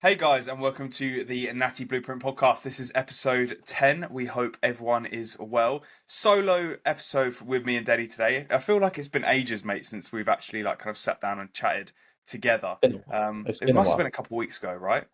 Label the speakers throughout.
Speaker 1: Hey guys, and welcome to the Natty Blueprint podcast. This is episode 10. We hope everyone is well. Solo episode with me and Denny today. I feel like it's been ages, mate, since we've actually kind of sat down and chatted together.
Speaker 2: It's
Speaker 1: It
Speaker 2: been a
Speaker 1: must have been
Speaker 2: while.
Speaker 1: a couple of weeks ago, right?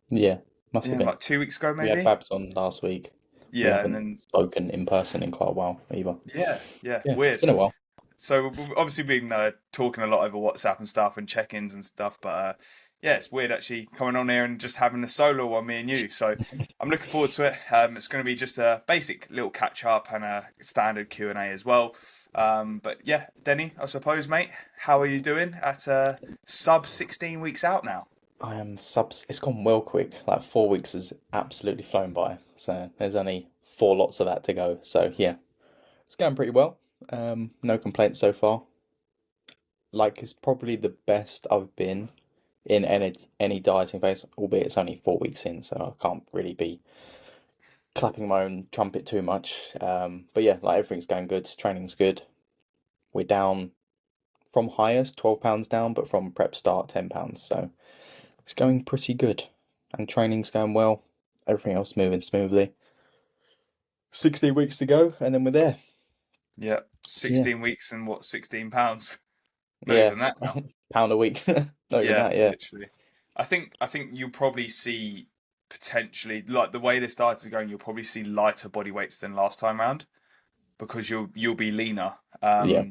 Speaker 2: Yeah, must have
Speaker 1: Yeah,
Speaker 2: been.
Speaker 1: like 2 weeks ago,
Speaker 2: We had
Speaker 1: maybe.
Speaker 2: Babs on last week. We
Speaker 1: Yeah, and
Speaker 2: haven't
Speaker 1: then
Speaker 2: spoken in person in quite a while either.
Speaker 1: yeah,
Speaker 2: Yeah, it's
Speaker 1: weird.
Speaker 2: been a while.
Speaker 1: So we've obviously been talking a lot over WhatsApp and stuff and check-ins and stuff, but yeah, it's weird actually coming on here and just having a solo one, me and you. So I'm looking forward to it. It's going to be just a basic little catch up and a standard Q and A as well. But yeah, Denny, I suppose, mate, how are you doing at sub 16 weeks out now?
Speaker 2: I am subs. It's gone well quick. Like 4 weeks has absolutely flown by. So there's only four lots of that to go. So yeah, it's going pretty well. No complaints so far. Like it's probably the best I've been in any dieting phase, albeit it's only 4 weeks in, so I can't really be clapping my own trumpet too much. But yeah, like everything's going good. Training's good. We're down from highest, £12 down, but from prep start, £10. So it's going pretty good. And training's going well. Everything else moving smoothly. 16 weeks to go, and then we're there.
Speaker 1: Yeah,
Speaker 2: So yeah,
Speaker 1: 16 weeks and what, 16 pounds? Not
Speaker 2: yeah,
Speaker 1: even that now.
Speaker 2: pound a week. Not even
Speaker 1: Yeah,
Speaker 2: that, yeah.
Speaker 1: literally. I think you'll probably see potentially like the way this diet is going, you'll probably see lighter body weights than last time round because you'll be leaner.
Speaker 2: Yeah,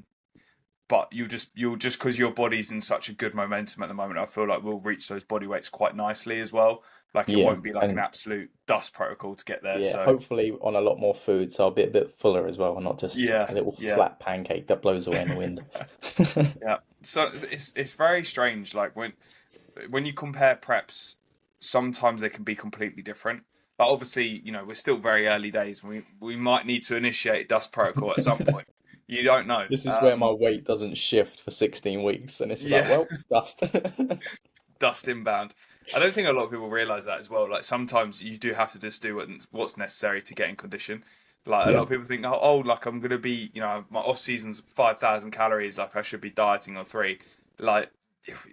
Speaker 1: But you'll just because your body's in such a good momentum at the moment, I feel like we'll reach those body weights quite nicely as well. Like it
Speaker 2: yeah.
Speaker 1: won't be like an
Speaker 2: And
Speaker 1: absolute dust protocol to get there.
Speaker 2: yeah,
Speaker 1: So
Speaker 2: hopefully on a lot more food, so I'll be a bit fuller as well, and not just
Speaker 1: yeah,
Speaker 2: a little
Speaker 1: yeah.
Speaker 2: flat pancake that blows away in the wind.
Speaker 1: Yeah. So it's very strange. Like when you compare preps, sometimes they can be completely different. But obviously, we're still very early days. We might need to initiate dust protocol at some point. You don't know.
Speaker 2: This is where my weight doesn't shift for 16 weeks, and it's just like,
Speaker 1: Yeah,
Speaker 2: well, dust.
Speaker 1: dust inbound. I don't think a lot of people realize that as well. Like sometimes you do have to just do what's necessary to get in condition. Like a lot
Speaker 2: Yeah,
Speaker 1: of people think, oh, like I'm gonna be, my off season's 5,000 calories. Like I should be dieting on three. Like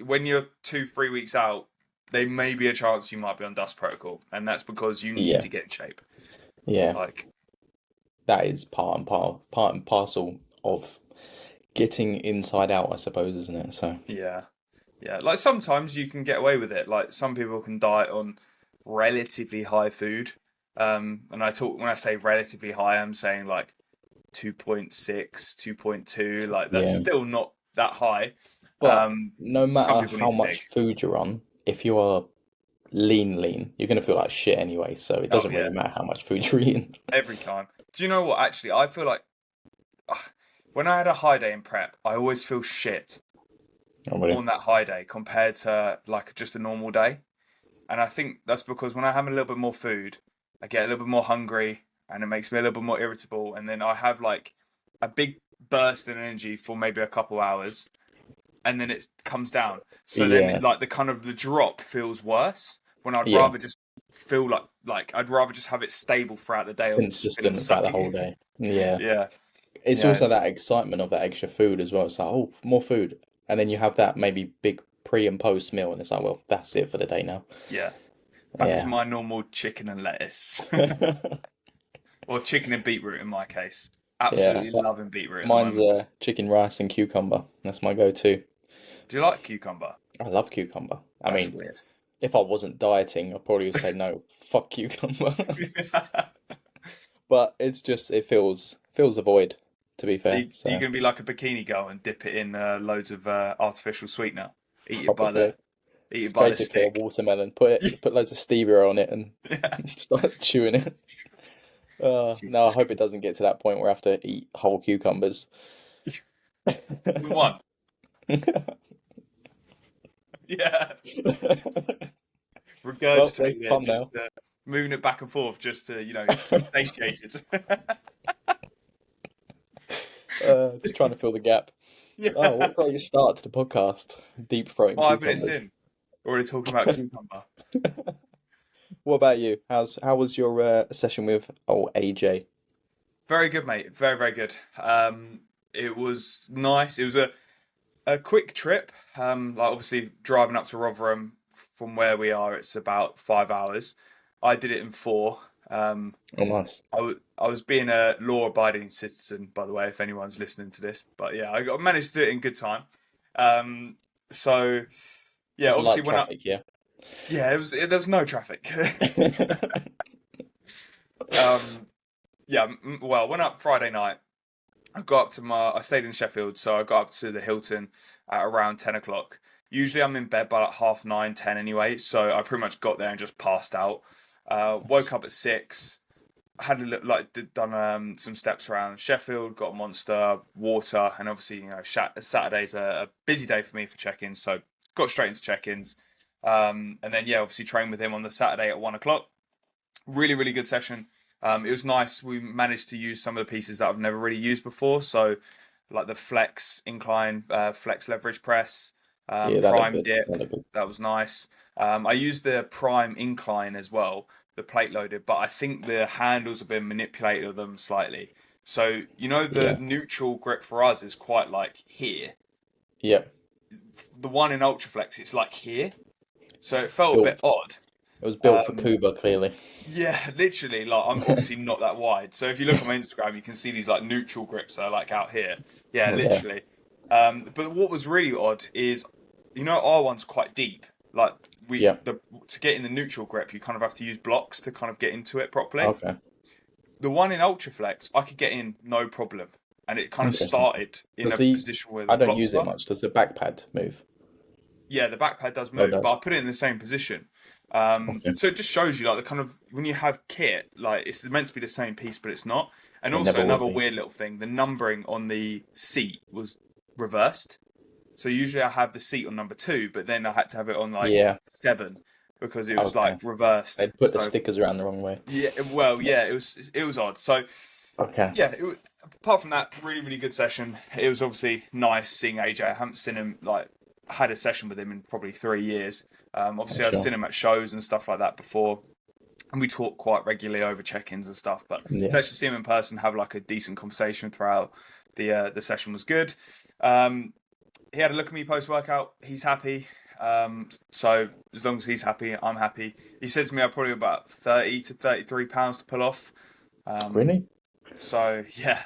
Speaker 1: when you're 2, 3 weeks out, there may be a chance you might be on dust protocol, and that's because you need
Speaker 2: yeah,
Speaker 1: to get in shape.
Speaker 2: yeah.
Speaker 1: Like
Speaker 2: That is part and parcel of getting inside out, I suppose, isn't it? So
Speaker 1: yeah, yeah. Like sometimes you can get away with it. Like some people can diet on relatively high food. And when I say relatively high, I'm saying like 2.6, 2.2. Like that's
Speaker 2: yeah.
Speaker 1: still not that high.
Speaker 2: But no
Speaker 1: Some
Speaker 2: matter
Speaker 1: people need
Speaker 2: how
Speaker 1: to dig.
Speaker 2: much food you're on, if you are lean, you're gonna feel like shit anyway. So it
Speaker 1: Oh
Speaker 2: doesn't really
Speaker 1: yeah,
Speaker 2: matter how much food you're eating.
Speaker 1: every time. Do you know what? Actually, I feel like when I had a high day in prep, I always feel shit
Speaker 2: Oh, really?
Speaker 1: on that high day compared to like just a normal day. And I think that's because when I have a little bit more food, I get a little bit more hungry and it makes me a little bit more irritable. And then I have like a big burst in energy for maybe a couple hours and then it comes down. So then
Speaker 2: Yeah,
Speaker 1: like the kind of the drop feels worse when I'd
Speaker 2: yeah.
Speaker 1: rather just feel like I'd rather just have it stable throughout the day of just been
Speaker 2: Consistent throughout the
Speaker 1: sucking.
Speaker 2: whole day. Yeah.
Speaker 1: Yeah.
Speaker 2: It's
Speaker 1: Yeah.
Speaker 2: also that excitement of that extra food as well. It's like, oh, more food. And then you have that maybe big pre and post meal, and it's like, well, that's it for the day now.
Speaker 1: Yeah. Back to
Speaker 2: Yeah.
Speaker 1: my normal chicken and lettuce. Or chicken and beetroot in my case.
Speaker 2: Yeah.
Speaker 1: Absolutely loving beetroot at the
Speaker 2: Mine's
Speaker 1: moment.
Speaker 2: chicken rice and cucumber. That's my go-to.
Speaker 1: Do you like cucumber?
Speaker 2: I love cucumber. I
Speaker 1: That's
Speaker 2: mean,
Speaker 1: weird.
Speaker 2: if I wasn't dieting, I probably would say no, fuck cucumber. But it's just it fills a void, to be
Speaker 1: Are
Speaker 2: fair.
Speaker 1: you, are you
Speaker 2: So
Speaker 1: going to be like a bikini girl and dip it in loads of artificial sweetener? Eat it by
Speaker 2: probably
Speaker 1: the eat it
Speaker 2: it's
Speaker 1: by the
Speaker 2: basically a
Speaker 1: stick.
Speaker 2: watermelon. Put loads of stevia on it and
Speaker 1: Yeah.
Speaker 2: start chewing it. No, I
Speaker 1: Jesus
Speaker 2: hope it
Speaker 1: Christ.
Speaker 2: doesn't get to that point where I have to eat whole cucumbers.
Speaker 1: We won. Yeah.
Speaker 2: Well, they've
Speaker 1: Regurgitating it,
Speaker 2: come now.
Speaker 1: just moving it back and forth, just to keep satiated.
Speaker 2: Just trying to fill the gap. Oh, what
Speaker 1: Yeah.
Speaker 2: a great start to the podcast. Deep throating
Speaker 1: 5 minutes
Speaker 2: cucumbers.
Speaker 1: in, already talking about cucumber.
Speaker 2: What about you? How was your session with AJ?
Speaker 1: Very good, mate. Very, very good. It was nice. It was a quick trip. Like obviously driving up to Rotherham from where we are, it's about 5 hours. I did it in four. Um,
Speaker 2: Oh, nice.
Speaker 1: I was being a law-abiding citizen, by the way, if anyone's listening to this. But yeah, managed to do it in good time. Um, so yeah,
Speaker 2: With
Speaker 1: obviously
Speaker 2: light
Speaker 1: went up.
Speaker 2: traffic, yeah.
Speaker 1: Yeah, there was no traffic. Um, yeah, well, went up Friday night. I stayed in Sheffield, so I got up to the Hilton at around 10 o'clock. Usually I'm in bed by like half nine, 10 anyway, so I pretty much got there and just passed out. Woke up at 6, had a look, like done some steps around Sheffield, got a Monster, water, and obviously, Saturday's a busy day for me for check-ins, so got straight into check-ins. And then, yeah, obviously trained with him on the Saturday at 1 o'clock. Really, really good session. It was nice. We managed to use some of the pieces that I've never really used before. So, like the flex incline, flex leverage press,
Speaker 2: Yeah, that looked
Speaker 1: prime
Speaker 2: good.
Speaker 1: dip.
Speaker 2: That looked good.
Speaker 1: That was nice. I used the prime incline as well, the plate loaded, but I think the handles have been manipulated of them slightly. So, the
Speaker 2: Yeah.
Speaker 1: neutral grip for us is quite like here.
Speaker 2: Yep.
Speaker 1: The one in Ultraflex, it's like here. So it felt a bit
Speaker 2: Built.
Speaker 1: odd.
Speaker 2: It was built for
Speaker 1: Um,
Speaker 2: Cuba, clearly.
Speaker 1: Yeah, literally. Like I'm obviously not that wide, so if you look on my Instagram, you can see these like neutral grips that are like out here. Yeah,
Speaker 2: Yeah.
Speaker 1: literally. But what was really odd is, our one's quite deep. Like
Speaker 2: Yeah.
Speaker 1: to get in the neutral grip, you kind of have to use blocks to kind of get into it properly.
Speaker 2: Okay.
Speaker 1: The one in Ultraflex, I could get in no problem, and it kind of
Speaker 2: Interesting.
Speaker 1: started in
Speaker 2: Does
Speaker 1: a
Speaker 2: the
Speaker 1: position where the
Speaker 2: I don't
Speaker 1: blocks
Speaker 2: use it
Speaker 1: are.
Speaker 2: much. Does the back pad move?
Speaker 1: Yeah, the back pad does
Speaker 2: Oh, it
Speaker 1: move, but I
Speaker 2: does.
Speaker 1: put it in the same position.
Speaker 2: Okay.
Speaker 1: So it just shows you like the kind of when you have kit, like it's meant to be the same piece, but it's not. And
Speaker 2: It
Speaker 1: also
Speaker 2: never will
Speaker 1: another
Speaker 2: be.
Speaker 1: weird little thing, the numbering on the seat was reversed. So usually I have the seat on number 2, but then I had to have it on like
Speaker 2: Yeah.
Speaker 1: 7 because it was
Speaker 2: Okay.
Speaker 1: like reversed.
Speaker 2: They put the
Speaker 1: So
Speaker 2: stickers around the wrong way.
Speaker 1: yeah, well, yeah, it was odd. So
Speaker 2: Okay.
Speaker 1: yeah, apart from that, really, really good session. It was obviously nice seeing AJ. I haven't seen him like had a session with him in probably 3 years.
Speaker 2: I'm
Speaker 1: Obviously, I've
Speaker 2: sure.
Speaker 1: seen him at shows and stuff like that before, and we talk quite regularly over check-ins and stuff. But to
Speaker 2: Yeah.
Speaker 1: actually see him in person, have like a decent conversation throughout the session was good. Um, he had a look at me post workout. He's happy. So as long as he's happy, I'm happy. He said to me, "I'm probably about 30 to 33 pounds to pull off." Um,
Speaker 2: Really?
Speaker 1: so yeah,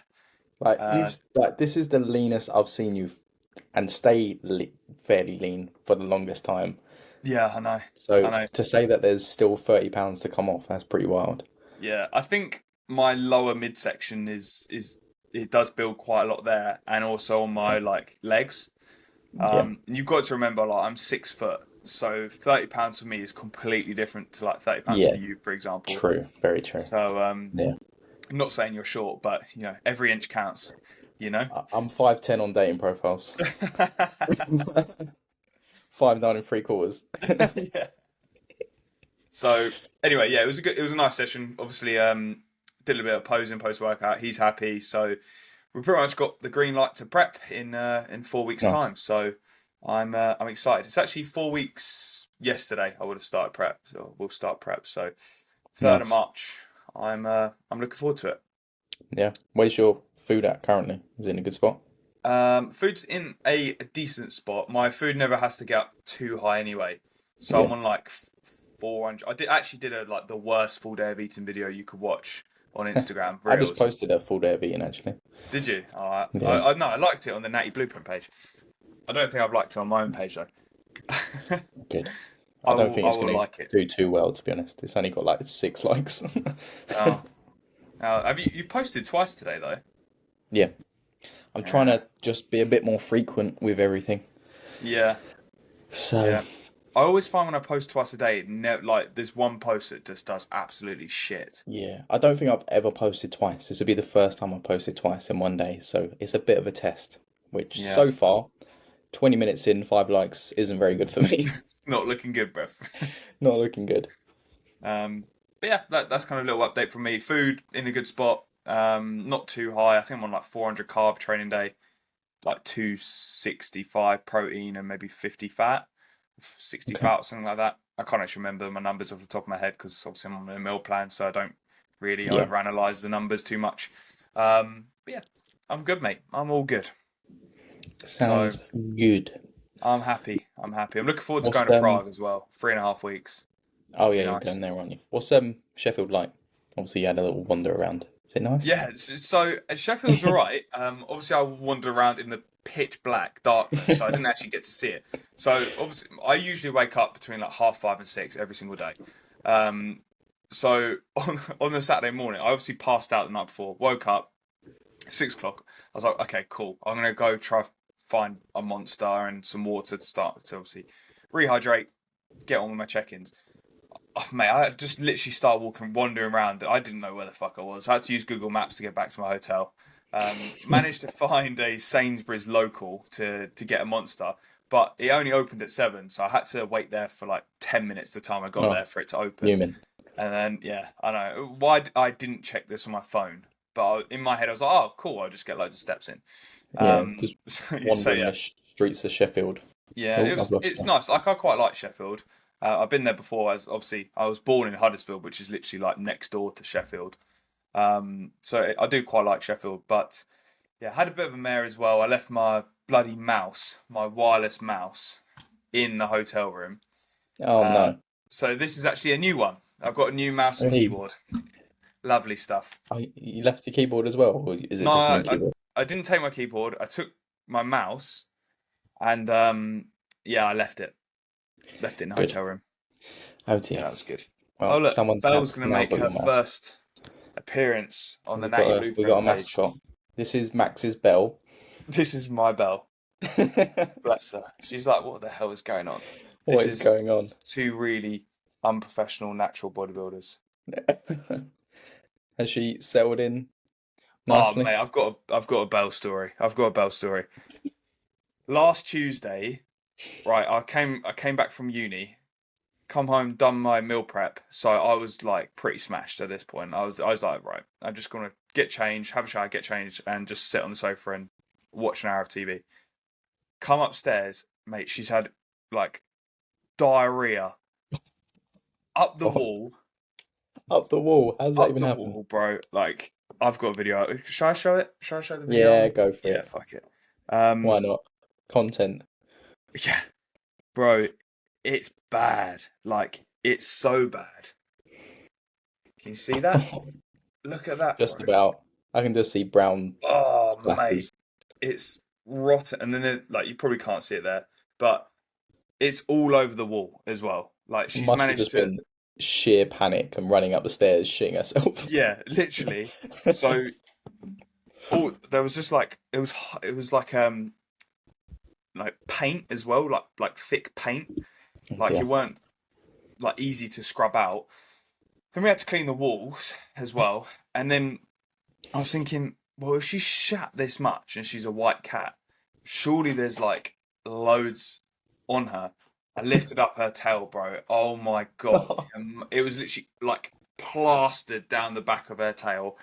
Speaker 2: Like
Speaker 1: uh,
Speaker 2: this is the leanest I've seen you and stay fairly lean for the longest time.
Speaker 1: yeah, I know, I
Speaker 2: So
Speaker 1: know.
Speaker 2: to say that there's still 30 pounds to come off, that's pretty wild.
Speaker 1: Yeah, I think my lower midsection is it does build quite a lot there, and also on my like legs.
Speaker 2: Yeah.
Speaker 1: And you've got to remember, like I'm 6 foot, so £30 for me is completely different to like £30
Speaker 2: Yeah.
Speaker 1: for you, for example.
Speaker 2: True. Very true.
Speaker 1: So
Speaker 2: Yeah.
Speaker 1: I'm not saying you're short, but every inch counts. You know.
Speaker 2: I'm 5'10" on dating profiles. 5'9 3/4.
Speaker 1: Yeah. So anyway, yeah, it was a nice session. Obviously, did a bit of posing post workout. He's happy, so we pretty much got the green light to prep in 4 weeks'
Speaker 2: Nice.
Speaker 1: time. So I'm excited. It's actually 4 weeks yesterday. I would have started prep, so we'll start prep. So 3rd of
Speaker 2: Nice.
Speaker 1: March. I'm looking forward to it.
Speaker 2: Yeah. Where's your food at currently? Is it in a good spot?
Speaker 1: Food's in a decent spot. My food never has to get up too high anyway, so I'm
Speaker 2: Yeah.
Speaker 1: on like 400. I did a like the worst full day of eating video you could watch on Instagram
Speaker 2: I just
Speaker 1: Reels.
Speaker 2: posted a full day of eating actually.
Speaker 1: Did you?
Speaker 2: Yeah.
Speaker 1: I no, I liked it on the Natty Blueprint page. I don't think I've liked it on my own page though.
Speaker 2: Good. I don't think
Speaker 1: I
Speaker 2: it's
Speaker 1: will
Speaker 2: gonna
Speaker 1: like it.
Speaker 2: do too well, to be honest. It's only got like 6 likes.
Speaker 1: Oh, have you posted twice today though?
Speaker 2: Yeah. I'm trying
Speaker 1: Yeah,
Speaker 2: to just be a bit more frequent with everything.
Speaker 1: yeah,
Speaker 2: So,
Speaker 1: yeah. I always find when I post twice a day, like there's one post that just does absolutely shit.
Speaker 2: yeah, I don't think I've ever posted twice. This would be the first time I posted twice in one day. So it's a bit of a test, which
Speaker 1: Yeah,
Speaker 2: so far, 20 minutes in, 5 likes isn't very good for me.
Speaker 1: it's not looking good, bruv.
Speaker 2: Not looking good.
Speaker 1: But yeah, that's kind of a little update from me. Food in a good spot. Not too high. I think I'm on like 400 carb training day, like 265 protein and maybe 50 fat, 60
Speaker 2: Okay.
Speaker 1: fat or something like that. I can't actually remember my numbers off the top of my head because obviously I'm on a meal plan, so I don't really
Speaker 2: Yeah,
Speaker 1: overanalyze the numbers too much. But yeah, I'm good, mate. I'm all good. So
Speaker 2: sounds good.
Speaker 1: I'm happy. I'm happy. I'm looking forward to
Speaker 2: What's
Speaker 1: going to Prague as well. 3.5 weeks.
Speaker 2: Oh yeah,
Speaker 1: Be
Speaker 2: you're
Speaker 1: nice.
Speaker 2: going there, aren't you? What's Sheffield like? Obviously, you had a little wander around. Is it nice?
Speaker 1: Yeah, so Sheffield's all right. Obviously, I wandered around in the pitch black darkness, so I didn't actually get to see it. So obviously, I usually wake up between like 5:30 and 6 every single day. Um, so on the Saturday morning, I obviously passed out the night before. Woke up 6 o'clock. I was like, okay, cool. I'm gonna go try find a monster and some water to start to obviously rehydrate, get on with my check-ins. Oh, mate, I just literally started walking, wandering around. I didn't know where the fuck I was. I had to use Google Maps to get back to my hotel. Managed to find a Sainsbury's local to get a monster, but it only opened at 7, so I had to wait there for like 10 minutes the time I got
Speaker 2: Oh,
Speaker 1: there for it to open.
Speaker 2: human.
Speaker 1: And then yeah, I know why I didn't check this on my phone, but in my head I was like, oh cool, I'll just get loads of steps in.
Speaker 2: Yeah, just
Speaker 1: So
Speaker 2: wandering
Speaker 1: yeah,
Speaker 2: the streets of Sheffield.
Speaker 1: yeah,
Speaker 2: Oh, I've lost
Speaker 1: it's
Speaker 2: you.
Speaker 1: nice. Like I quite like Sheffield. I've been there before. As obviously, I was born in Huddersfield, which is literally like next door to Sheffield. So I do quite like Sheffield. But yeah, I had a bit of a mare as well. I left my bloody mouse, my wireless mouse, in the hotel room.
Speaker 2: Oh
Speaker 1: Uh,
Speaker 2: no.
Speaker 1: so this is actually a new one. I've got a new mouse and
Speaker 2: Hey,
Speaker 1: keyboard. Lovely stuff.
Speaker 2: oh, you left your keyboard as well, or is it
Speaker 1: No,
Speaker 2: just a new keyboard?
Speaker 1: I didn't take my keyboard. I took my mouse and yeah, I left it. Left it in the
Speaker 2: Good.
Speaker 1: hotel room.
Speaker 2: Oh
Speaker 1: Yeah,
Speaker 2: dear.
Speaker 1: that was good. Oh
Speaker 2: Well,
Speaker 1: look,
Speaker 2: someone's
Speaker 1: Belle's gonna
Speaker 2: now
Speaker 1: make
Speaker 2: got
Speaker 1: her
Speaker 2: your mouse.
Speaker 1: first appearance on the
Speaker 2: We've
Speaker 1: Natty
Speaker 2: got
Speaker 1: Blueprint
Speaker 2: a
Speaker 1: page.
Speaker 2: mascot. This is Max's Bell.
Speaker 1: This is my Belle. Bless her. She's like, what the hell is going on?
Speaker 2: What
Speaker 1: This
Speaker 2: is
Speaker 1: is
Speaker 2: going on?
Speaker 1: two really unprofessional natural bodybuilders.
Speaker 2: Has she settled in
Speaker 1: Oh
Speaker 2: nicely?
Speaker 1: mate, I've got a Belle story. I've got a Belle story. Last Tuesday, right, I came back from uni, come home, done my meal prep. So I was like pretty smashed at this point. I was like, right, I'm just gonna get changed, have a shower, get changed, and just sit on the sofa and watch an hour of TV. Come upstairs, mate. She's had like diarrhea up the
Speaker 2: Oh,
Speaker 1: wall,
Speaker 2: up the wall. How does that
Speaker 1: up
Speaker 2: even
Speaker 1: the
Speaker 2: happen?
Speaker 1: wall, bro. Like I've got a video. Should I show it? Should I show the video?
Speaker 2: Yeah, go for
Speaker 1: Yeah,
Speaker 2: it.
Speaker 1: fuck it.
Speaker 2: Why not? Content.
Speaker 1: Yeah, bro. It's bad. Like it's so bad. Can you see that? Look at that,
Speaker 2: Just
Speaker 1: bro.
Speaker 2: about. I can just see brown
Speaker 1: Oh, mate,
Speaker 2: splatters.
Speaker 1: it's rotten. And then like you probably can't see it there, but it's all over the wall as well. Like
Speaker 2: It
Speaker 1: she's
Speaker 2: must have
Speaker 1: managed
Speaker 2: just
Speaker 1: to,
Speaker 2: been sheer panic and running up the stairs, shitting herself.
Speaker 1: yeah, literally. So all there was just like it was like paint as well, like thick paint.
Speaker 2: Oh
Speaker 1: Like it
Speaker 2: dear.
Speaker 1: weren't like easy to scrub out. Then we had to clean the walls as well. And then I was thinking, well, if she's shat this much and she's a white cat, surely there's like loads on her. I lifted up her tail, bro. Oh my god, it was literally like plastered down the back of her tail.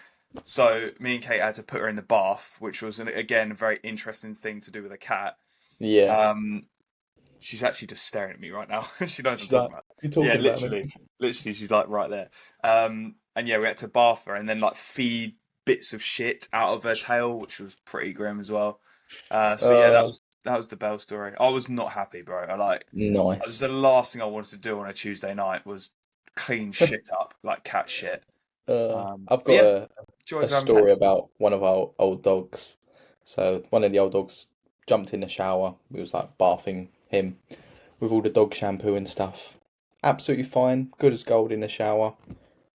Speaker 1: So me and Kate had to put her in the bath, which was again a very interesting thing to do with a cat.
Speaker 2: Yeah.
Speaker 1: Um, she's actually just staring at me right now. She knows what I'm
Speaker 2: She's
Speaker 1: talking
Speaker 2: like,
Speaker 1: about.
Speaker 2: you
Speaker 1: Yeah,
Speaker 2: talking about me?
Speaker 1: literally, she's like right there. And yeah, we had to bath her and then like feed bits of shit out of her tail, which was pretty grim as well. So yeah, that
Speaker 2: Uh,
Speaker 1: was the Bell story. I was not happy, bro. I was
Speaker 2: nice.
Speaker 1: the last thing I wanted to do on a Tuesday night was clean shit up like cat shit.
Speaker 2: I've
Speaker 1: But
Speaker 2: got
Speaker 1: yeah,
Speaker 2: a
Speaker 1: joys of having
Speaker 2: story
Speaker 1: pets.
Speaker 2: about one of our old dogs. So one of the old dogs jumped in the shower. We was like bathing him with all the dog shampoo and stuff. Absolutely fine, good as gold in the shower.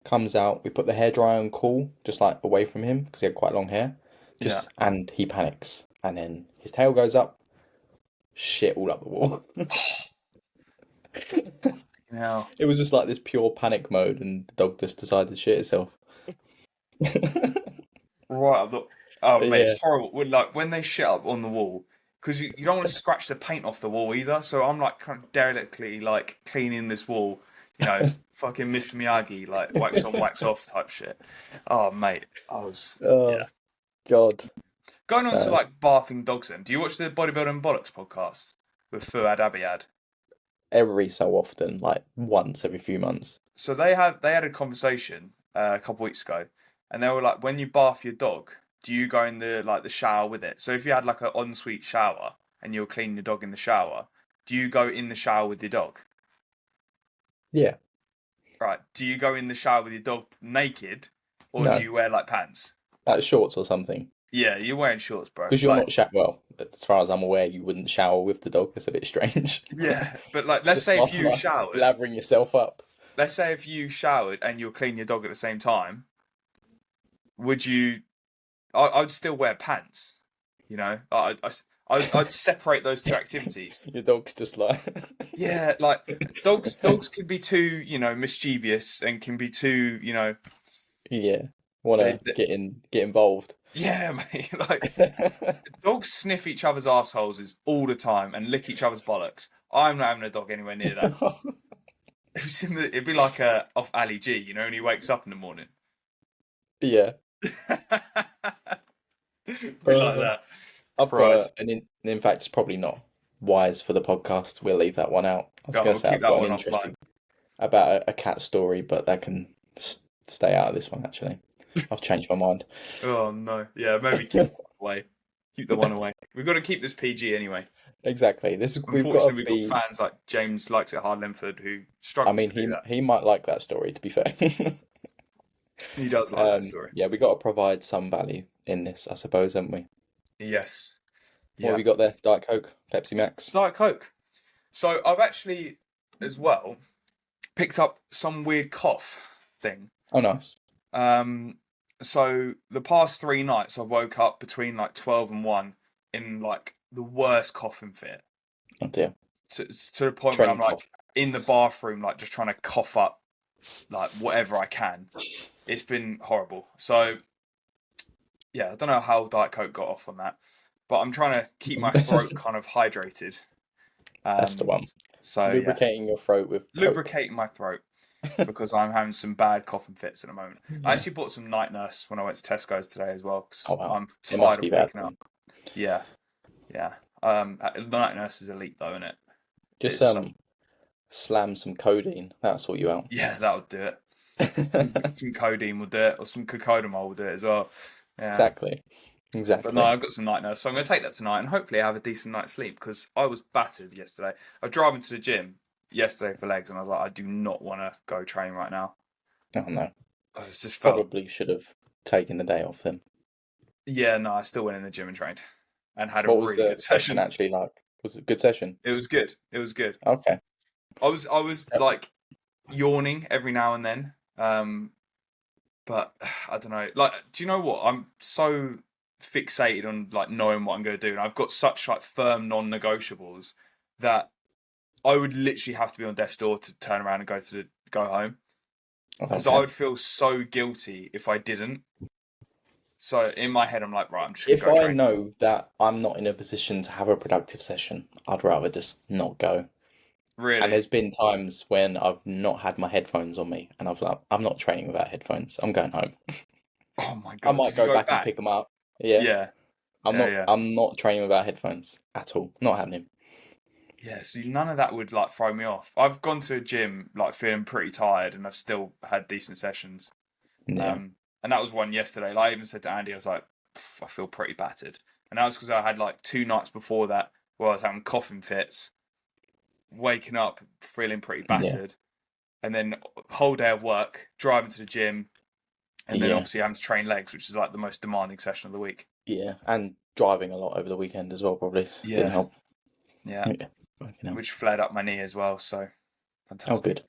Speaker 2: Comes out, we put the hairdryer on cool, just like away from him because he had quite long hair.
Speaker 1: Yeah.
Speaker 2: Just and he panics, and then his tail goes up, shit all up the wall.
Speaker 1: Now,
Speaker 2: It was just like this pure panic mode, and the dog just decided to shit itself.
Speaker 1: right up the. Oh mate,
Speaker 2: Yeah.
Speaker 1: it's horrible. When they shit up on the wall, because you don't want to scratch the paint off the wall either. So I'm like kind of delicately like cleaning this wall, fucking Mr. Miyagi, like wax on, wax off type shit. Oh mate, yeah.
Speaker 2: Oh God.
Speaker 1: Going on to
Speaker 2: So
Speaker 1: like bathing dogs. Then, do you watch the Bodybuilding Bollocks podcast with Fuad Abiyad?
Speaker 2: every so often, like once every few months.
Speaker 1: So they had a conversation a couple weeks ago, and they were like, when you bath your dog, do you go in the shower with it? So if you had like an ensuite shower, and you're cleaning your dog in the shower, do you go in the shower with your dog?
Speaker 2: Yeah.
Speaker 1: Right. Do you go in the shower with your dog naked, or do
Speaker 2: No.
Speaker 1: you wear like pants?
Speaker 2: Like shorts or something.
Speaker 1: Yeah, you're wearing shorts, bro.
Speaker 2: Because you're
Speaker 1: Like,
Speaker 2: not well, as far as I'm aware, you wouldn't shower with the dog. It's a bit strange.
Speaker 1: yeah, but like, let's
Speaker 2: Just
Speaker 1: say if you
Speaker 2: like
Speaker 1: showered,
Speaker 2: lathering yourself up.
Speaker 1: let's say if you showered and you're cleaning your dog at the same time, would you? I'd still wear pants. You know, I'd separate those two activities.
Speaker 2: Your dog's just like
Speaker 1: Yeah, like dogs can be too, mischievous and can be too,
Speaker 2: yeah, want
Speaker 1: they,
Speaker 2: to get involved.
Speaker 1: yeah, mate. Like dogs sniff each other's assholes all the time and lick each other's bollocks. I'm not having a dog anywhere near that. It'd be like off Ali G, when he wakes up in the morning.
Speaker 2: Yeah.
Speaker 1: Be like that.
Speaker 2: I've got
Speaker 1: Christ.
Speaker 2: and in fact, it's probably not wise for the podcast. We'll leave that one out. I was
Speaker 1: God,
Speaker 2: going
Speaker 1: we'll
Speaker 2: to say
Speaker 1: keep
Speaker 2: I've
Speaker 1: that
Speaker 2: got
Speaker 1: one
Speaker 2: an
Speaker 1: offline.
Speaker 2: interesting about a cat story, but that can stay out of this one. Actually, I've changed my mind.
Speaker 1: Oh no, yeah, maybe keep the one away. Keep the one away. We've got to keep this PG anyway.
Speaker 2: Exactly. We've got to
Speaker 1: Unfortunately, we've
Speaker 2: be.
Speaker 1: got fans like James likes it hard Linford who
Speaker 2: I
Speaker 1: struggles
Speaker 2: mean,
Speaker 1: to do that.
Speaker 2: he might like that story. To be fair.
Speaker 1: He does like that story.
Speaker 2: Yeah, we got to provide some value in this, I suppose, haven't we?
Speaker 1: Yes.
Speaker 2: What
Speaker 1: Yeah.
Speaker 2: have we got there? Diet Coke, Pepsi Max.
Speaker 1: Diet Coke. So I've actually, as well, picked up some weird cough thing.
Speaker 2: Oh, nice.
Speaker 1: So the past 3 nights I woke up between like 12 and 1 in like the worst coughing fit.
Speaker 2: Oh dear.
Speaker 1: To the point where
Speaker 2: Train
Speaker 1: I'm like
Speaker 2: cough.
Speaker 1: in the bathroom, like just trying to cough up like whatever I can. It's been horrible. So yeah, I don't know how Diet Coke got off on that, but I'm trying to keep my throat kind of hydrated.
Speaker 2: That's the one.
Speaker 1: So yeah,
Speaker 2: Lubricating your throat with Coke.
Speaker 1: lubricating my throat because I'm having some bad coughing fits at the moment. I
Speaker 2: Yeah.
Speaker 1: actually bought some Night Nurse when I went to Tesco's today as well because
Speaker 2: Oh, wow.
Speaker 1: I'm
Speaker 2: It must
Speaker 1: tired
Speaker 2: be
Speaker 1: of
Speaker 2: bad
Speaker 1: waking
Speaker 2: then.
Speaker 1: up. Yeah, yeah. Night Nurse is elite though, isn't it?
Speaker 2: Just
Speaker 1: It's so-
Speaker 2: slam some codeine. That'll sort you out.
Speaker 1: yeah, that'll do it. Some codeine will do it, or some cocodamol will do it as well. Yeah.
Speaker 2: Exactly.
Speaker 1: But no, I've got some Night Nurse, so I'm going to take that tonight and hopefully have a decent night's sleep because I was battered yesterday. I was driving to the gym yesterday for legs and I was like, I do not want to go train right now.
Speaker 2: Oh no.
Speaker 1: I was just felt,
Speaker 2: Probably should have taken the day off then.
Speaker 1: yeah, no, I still went in the gym and trained and had a
Speaker 2: What was
Speaker 1: really
Speaker 2: the
Speaker 1: good
Speaker 2: session
Speaker 1: session.
Speaker 2: actually like? Was it a good session?
Speaker 1: It was good. It was good.
Speaker 2: Okay.
Speaker 1: I was
Speaker 2: Yep.
Speaker 1: like yawning every now and then. But I don't know. Like, do you know what? I'm so fixated on like knowing what I'm going to do, and I've got such like firm non-negotiables that I would literally have to be on death's door to turn around and go home because
Speaker 2: Okay.
Speaker 1: I would feel so guilty if I didn't. So in my head, I'm like, right, I'm just going
Speaker 2: If
Speaker 1: to go
Speaker 2: I
Speaker 1: train.
Speaker 2: know that I'm not in a position to have a productive session, I'd rather just not go. And
Speaker 1: Really?
Speaker 2: there's been times when I've not had my headphones on me, and I've like, I'm not training without headphones. I'm going home.
Speaker 1: Oh my
Speaker 2: I
Speaker 1: God.
Speaker 2: might
Speaker 1: Did you
Speaker 2: go
Speaker 1: go
Speaker 2: back and
Speaker 1: back?
Speaker 2: pick them up. Yeah,
Speaker 1: Yeah.
Speaker 2: I'm
Speaker 1: Yeah,
Speaker 2: not.
Speaker 1: yeah.
Speaker 2: I'm not training without headphones at all. Not happening.
Speaker 1: Yeah, so none of that would like throw me off. I've gone to a gym like feeling pretty tired, and I've still had decent sessions.
Speaker 2: Yeah,
Speaker 1: And that was one yesterday. Like, I even said to Andy, I was like, I feel pretty battered, and that was because I had like 2 nights before that where I was having coughing fits, waking up feeling pretty
Speaker 2: yeah,
Speaker 1: battered, and then whole day of work, driving to the gym, and then
Speaker 2: yeah,
Speaker 1: obviously having to train legs, which is like the most demanding session of the week.
Speaker 2: yeah. And driving a lot over the weekend as well probably
Speaker 1: Yeah.
Speaker 2: didn't help.
Speaker 1: Yeah,
Speaker 2: Yeah, fucking hell.
Speaker 1: which flared up my knee as well. So
Speaker 2: Oh,
Speaker 1: fantastic.
Speaker 2: good.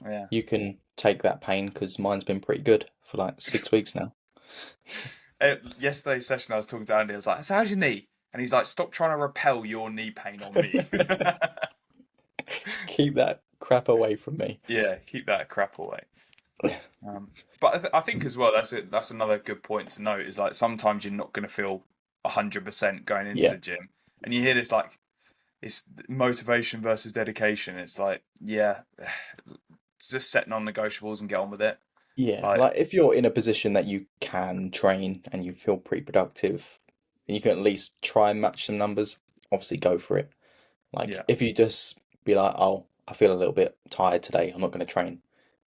Speaker 1: Yeah.
Speaker 2: You can take that pain because mine's been pretty good for like 6 weeks now.
Speaker 1: Yesterday's session, I was talking to Andy. I was like, "So how's your knee?" And he's like, "Stop trying to repel your knee pain on me."
Speaker 2: Keep that crap away from me.
Speaker 1: Yeah, keep that crap away. But I think as well, that's another good point to note is like sometimes you're not going to feel 100% going into
Speaker 2: Yeah.
Speaker 1: the gym, and you hear this like it's motivation versus dedication. It's like, yeah, just set non-negotiables and get on with it.
Speaker 2: Yeah,
Speaker 1: Like,
Speaker 2: like if you're in a position that you can train and you feel pretty productive, and you can at least try and match some numbers, obviously go for it. Like
Speaker 1: yeah,
Speaker 2: if you just be like, oh, I feel a little bit tired today, I'm not going to train.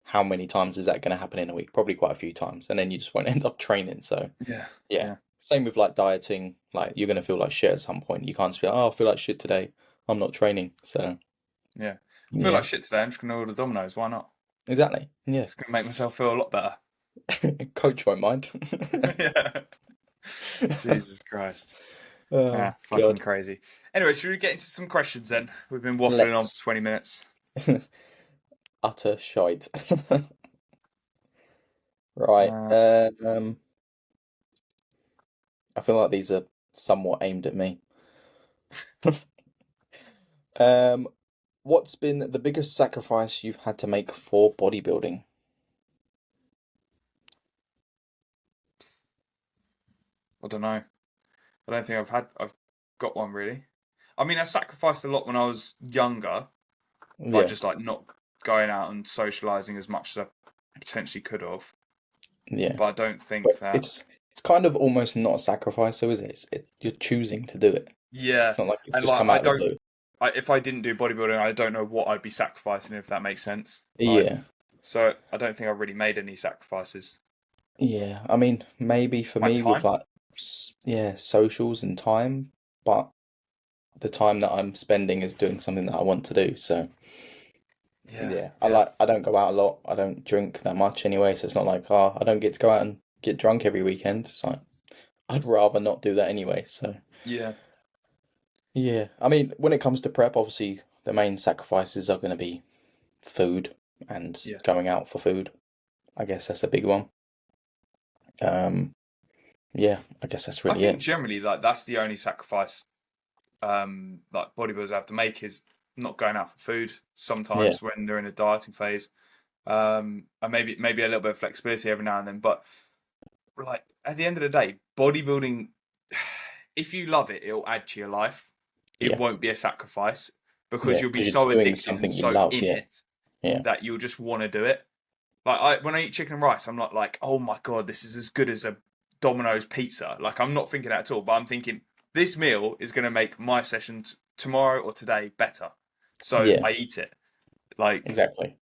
Speaker 2: How many times is that going to happen in a week? Probably quite a few times, and then you just won't end up training. So
Speaker 1: yeah,
Speaker 2: yeah, Same with like dieting. Like you're gonna feel like shit at some point. You can't just be like, oh, I feel like shit today. I'm not training. So
Speaker 1: Yeah. I feel
Speaker 2: yeah,
Speaker 1: like shit today. I'm just gonna order Domino's. Why not?
Speaker 2: exactly. Yeah,
Speaker 1: It's gonna make myself feel a lot better.
Speaker 2: coach won't mind.
Speaker 1: Yeah. Jesus Christ.
Speaker 2: Oh
Speaker 1: Ah, fucking
Speaker 2: God.
Speaker 1: crazy. Anyway, should we get into some questions then? We've been waffling on for
Speaker 2: Let's
Speaker 1: 20 minutes.
Speaker 2: utter shite. Right.
Speaker 1: Uh,
Speaker 2: I feel like these are somewhat aimed at me. Um, what's been the biggest sacrifice you've had to make for bodybuilding?
Speaker 1: I don't know. I don't think I've got one really. I mean, I sacrificed a lot when I was younger by
Speaker 2: Yeah,
Speaker 1: just like not going out and socializing as much as I potentially could have.
Speaker 2: yeah.
Speaker 1: But I don't
Speaker 2: But
Speaker 1: think that.
Speaker 2: it's kind of almost not a sacrifice, though, is it? You're choosing to do it.
Speaker 1: Yeah,
Speaker 2: It's not like it's
Speaker 1: and
Speaker 2: just
Speaker 1: like
Speaker 2: come out of the blue.
Speaker 1: if I didn't do bodybuilding, I don't know what I'd be sacrificing if that makes sense. Like,
Speaker 2: Yeah,
Speaker 1: so I don't think I really made any sacrifices.
Speaker 2: yeah. I mean, maybe for
Speaker 1: My
Speaker 2: me with
Speaker 1: time.
Speaker 2: like, yeah, socials and time, but the time that I'm spending is doing something that I want to do. So
Speaker 1: Yeah,
Speaker 2: yeah,
Speaker 1: yeah,
Speaker 2: I don't go out a lot. I don't drink that much anyway, so it's not like, oh, I don't get to go out and get drunk every weekend. It's like I'd rather not do that anyway. So
Speaker 1: yeah,
Speaker 2: yeah, I mean, when it comes to prep, obviously the main sacrifices are going to be food and
Speaker 1: yeah.
Speaker 2: going out for food. I guess that's a big one. Um, yeah, I guess that's
Speaker 1: I
Speaker 2: really
Speaker 1: think
Speaker 2: it.
Speaker 1: generally like that's the only sacrifice like bodybuilders have to make is not going out for food
Speaker 2: Yeah,
Speaker 1: sometimes when they're in a dieting phase. And maybe a little bit of flexibility every now and then. But like at the end of the day, bodybuilding, if you love it, it'll add to your life. It
Speaker 2: yeah,
Speaker 1: won't be a sacrifice because
Speaker 2: yeah,
Speaker 1: you'll be
Speaker 2: because
Speaker 1: so
Speaker 2: you're doing
Speaker 1: addicted and
Speaker 2: something you
Speaker 1: so
Speaker 2: love.
Speaker 1: in
Speaker 2: Yeah,
Speaker 1: it
Speaker 2: yeah,
Speaker 1: that you'll just want to do it. Like when I eat chicken and rice, I'm not like, oh my god, this is as good as a Domino's pizza. Like I'm not thinking that at all, but I'm thinking this meal is going to make my session tomorrow or today better. So
Speaker 2: yeah,
Speaker 1: I eat it. Like
Speaker 2: exactly.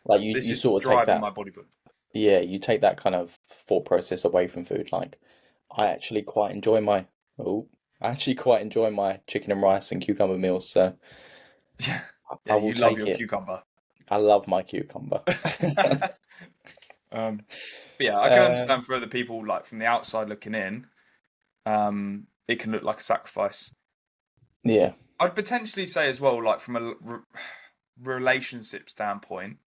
Speaker 2: Like
Speaker 1: this
Speaker 2: you
Speaker 1: is
Speaker 2: sort of take
Speaker 1: driving
Speaker 2: that.
Speaker 1: my bodybuilding.
Speaker 2: Yeah, you take that kind of thought process away from food. Like, I actually quite enjoy my, oh, I actually quite enjoy my chicken and rice and cucumber meals, so
Speaker 1: Yeah,
Speaker 2: I
Speaker 1: yeah,
Speaker 2: will
Speaker 1: you love
Speaker 2: take
Speaker 1: your
Speaker 2: it.
Speaker 1: cucumber.
Speaker 2: I love my cucumber.
Speaker 1: um, but yeah, I can
Speaker 2: Uh,
Speaker 1: understand for other people, like from the outside looking in, it can look like a sacrifice.
Speaker 2: yeah,
Speaker 1: I'd potentially say as well, like from a relationship standpoint,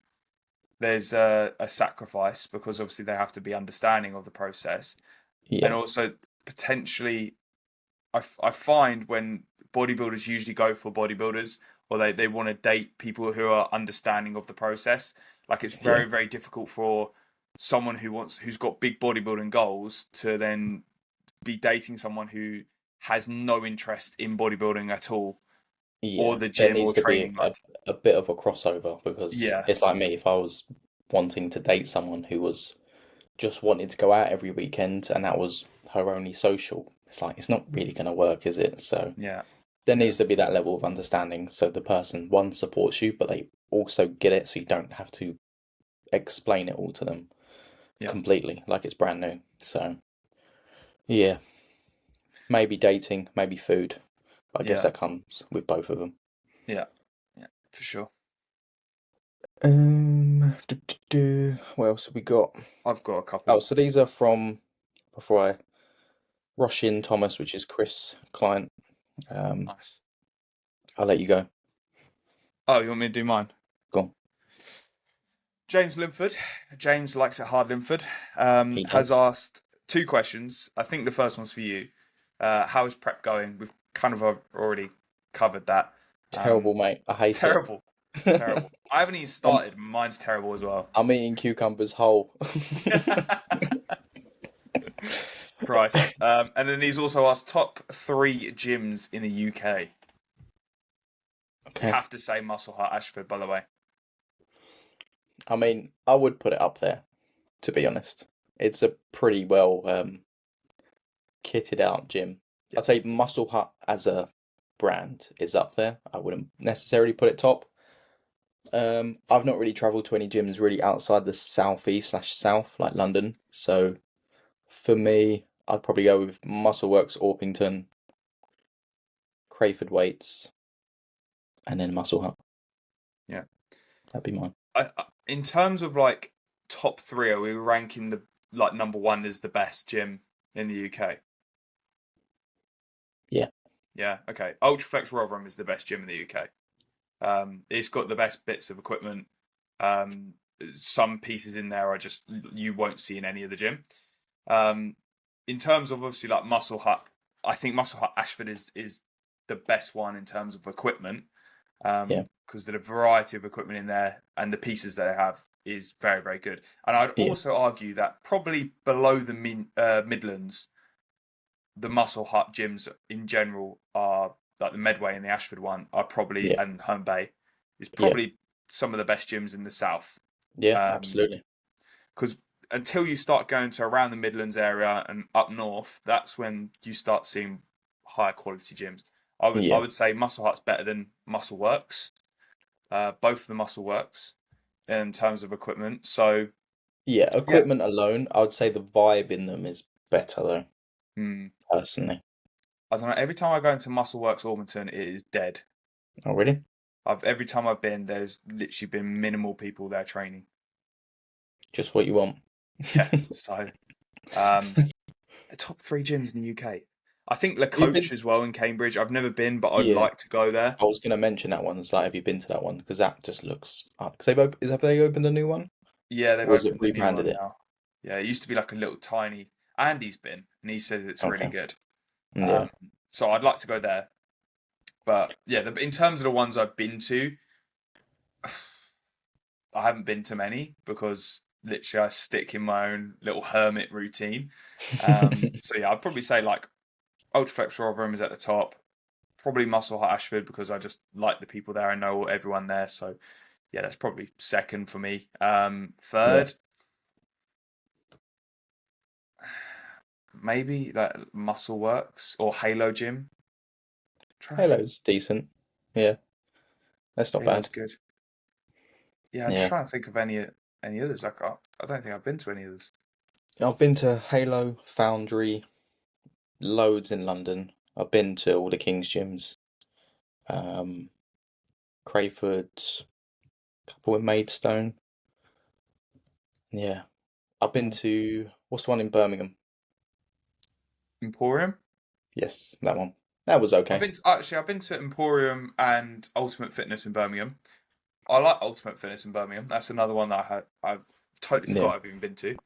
Speaker 1: there's a sacrifice because obviously they have to be understanding of the process, and
Speaker 2: yeah,
Speaker 1: also potentially, I find when bodybuilders usually go for bodybuilders or they want to date people who are understanding of the process, like it's
Speaker 2: yeah,
Speaker 1: very difficult for someone who's got big bodybuilding goals to then be dating someone who has no interest in bodybuilding at all or
Speaker 2: yeah.
Speaker 1: the
Speaker 2: There
Speaker 1: gym
Speaker 2: needs
Speaker 1: or
Speaker 2: to be
Speaker 1: training. Like,
Speaker 2: a bit of a crossover because
Speaker 1: yeah,
Speaker 2: it's like me, if I was wanting to date someone who was just wanted to go out every weekend and that was her only social, it's like it's not really going to work, is it? So
Speaker 1: yeah,
Speaker 2: there
Speaker 1: yeah,
Speaker 2: needs to be that level of understanding so the person, one, supports you, but they also get it so you don't have to explain it all to them
Speaker 1: yeah,
Speaker 2: completely like it's brand new. So, yeah, maybe dating, maybe food. I guess
Speaker 1: yeah,
Speaker 2: that comes with both of them.
Speaker 1: yeah, yeah, for sure.
Speaker 2: What else have we got?
Speaker 1: I've got a
Speaker 2: Oh,
Speaker 1: couple.
Speaker 2: so these are from before I rush in Thomas, which is Chris' client. Um,
Speaker 1: Nice.
Speaker 2: I'll let you go.
Speaker 1: Oh, you want me to do mine?
Speaker 2: Go on.
Speaker 1: James Linford. James likes it hard. Linford
Speaker 2: He
Speaker 1: has
Speaker 2: does.
Speaker 1: asked two questions. I think the first one's for you. How is prep going? We've kind of already covered that. Um,
Speaker 2: Terrible, mate. I hate it.
Speaker 1: terrible, terrible. I haven't even
Speaker 2: I'm
Speaker 1: started. Mine's terrible as well.
Speaker 2: I'm eating cucumbers whole.
Speaker 1: Christ. And then he's also asked top three gyms in the UK. You
Speaker 2: Okay.
Speaker 1: have to say Muscle Heart Ashford, by the way.
Speaker 2: I mean, I would put it up there, to be honest. It's a pretty well kitted out gym.
Speaker 1: Yeah,
Speaker 2: I'd say Muscle Hut as a brand is up there. I wouldn't necessarily put it top. I've not really traveled to any gyms really outside the southeast slash south, like London. So for me, I'd probably go with Muscleworks Orpington, Crayford Weights, and then Muscle Hut.
Speaker 1: Yeah.
Speaker 2: That'd be mine.
Speaker 1: In terms of like top three, are we ranking the like number one as the best gym in the UK?
Speaker 2: Yeah.
Speaker 1: Yeah. Okay. Ultraflex Rotherham is the best gym in the UK. It's got the best bits of equipment. Um, some pieces in there are just you won't see in any other gym. Um, in terms of obviously like Muscle Hut, I think Muscle Hut Ashford is the best one in terms of equipment.
Speaker 2: Yeah.
Speaker 1: Because the variety of equipment in there and the pieces they have is very, very good. And I'd
Speaker 2: Yeah.
Speaker 1: also argue that probably below the Midlands, the Muscle Hut gyms in general are like the Medway and the Ashford one are probably
Speaker 2: Yeah.
Speaker 1: and Home Bay is
Speaker 2: Yeah.
Speaker 1: probably some of the best gyms in the south.
Speaker 2: Yeah.
Speaker 1: Um,
Speaker 2: Absolutely.
Speaker 1: because until you start going to around the Midlands area and up north, that's when you start seeing higher quality gyms. I
Speaker 2: Yeah.
Speaker 1: would say Muscle Hut's better than Muscle Works, both of the Muscle Works in terms of equipment. So
Speaker 2: Yeah.
Speaker 1: yeah,
Speaker 2: Equipment alone, I would say the vibe in them is better though,
Speaker 1: hmm,
Speaker 2: personally.
Speaker 1: I don't know. Every time I go into Muscle Works Ormington, it is dead.
Speaker 2: Oh, really?
Speaker 1: Every time I've been, there's literally been minimal people there training.
Speaker 2: Just what you want.
Speaker 1: Yeah, so um, the top three gyms in the UK. I think Le
Speaker 2: You've
Speaker 1: Coach
Speaker 2: been?
Speaker 1: as well in Cambridge. I've never been, but I'd
Speaker 2: Yeah.
Speaker 1: like to go there.
Speaker 2: I was going to mention that one. It's like, have you been to that one? Because that just looks up. Because have they opened a new one?
Speaker 1: Yeah, they've
Speaker 2: Or is it
Speaker 1: opened a new
Speaker 2: rebranded
Speaker 1: one
Speaker 2: it?
Speaker 1: now. Yeah, it used to be like a little tiny. Andy's been, and he says it's really
Speaker 2: Okay.
Speaker 1: good.
Speaker 2: Yeah.
Speaker 1: Um, so I'd like to go there. But yeah, in terms of the ones I've been to, I haven't been to many because literally I stick in my own little hermit routine. So yeah, I'd probably say like Ultraflex Rotherham is at the top. Probably Muscle Hut Ashford because I just like the people there. I know everyone there. So yeah, that's probably second for me.
Speaker 2: Yeah.
Speaker 1: Third, maybe like Muscle Works or Halo Gym. Trying to think.
Speaker 2: Halo's decent. Yeah. That's not
Speaker 1: Halo's
Speaker 2: bad.
Speaker 1: good. Yeah, I'm just
Speaker 2: Yeah.
Speaker 1: trying to think of any others. I don't think I've been to any others.
Speaker 2: I've been to Halo, Foundry, loads in London. I've been to all the King's gyms. Um, Crayford, couple in Maidstone. Yeah. I've been
Speaker 1: Yeah.
Speaker 2: to what's the one in Birmingham?
Speaker 1: Emporium.
Speaker 2: Yes, that one. That was okay.
Speaker 1: I've been to Emporium and Ultimate Fitness in Birmingham. I like Ultimate Fitness in Birmingham. That's another one that I've totally
Speaker 2: Yeah.
Speaker 1: forgot I've even been to.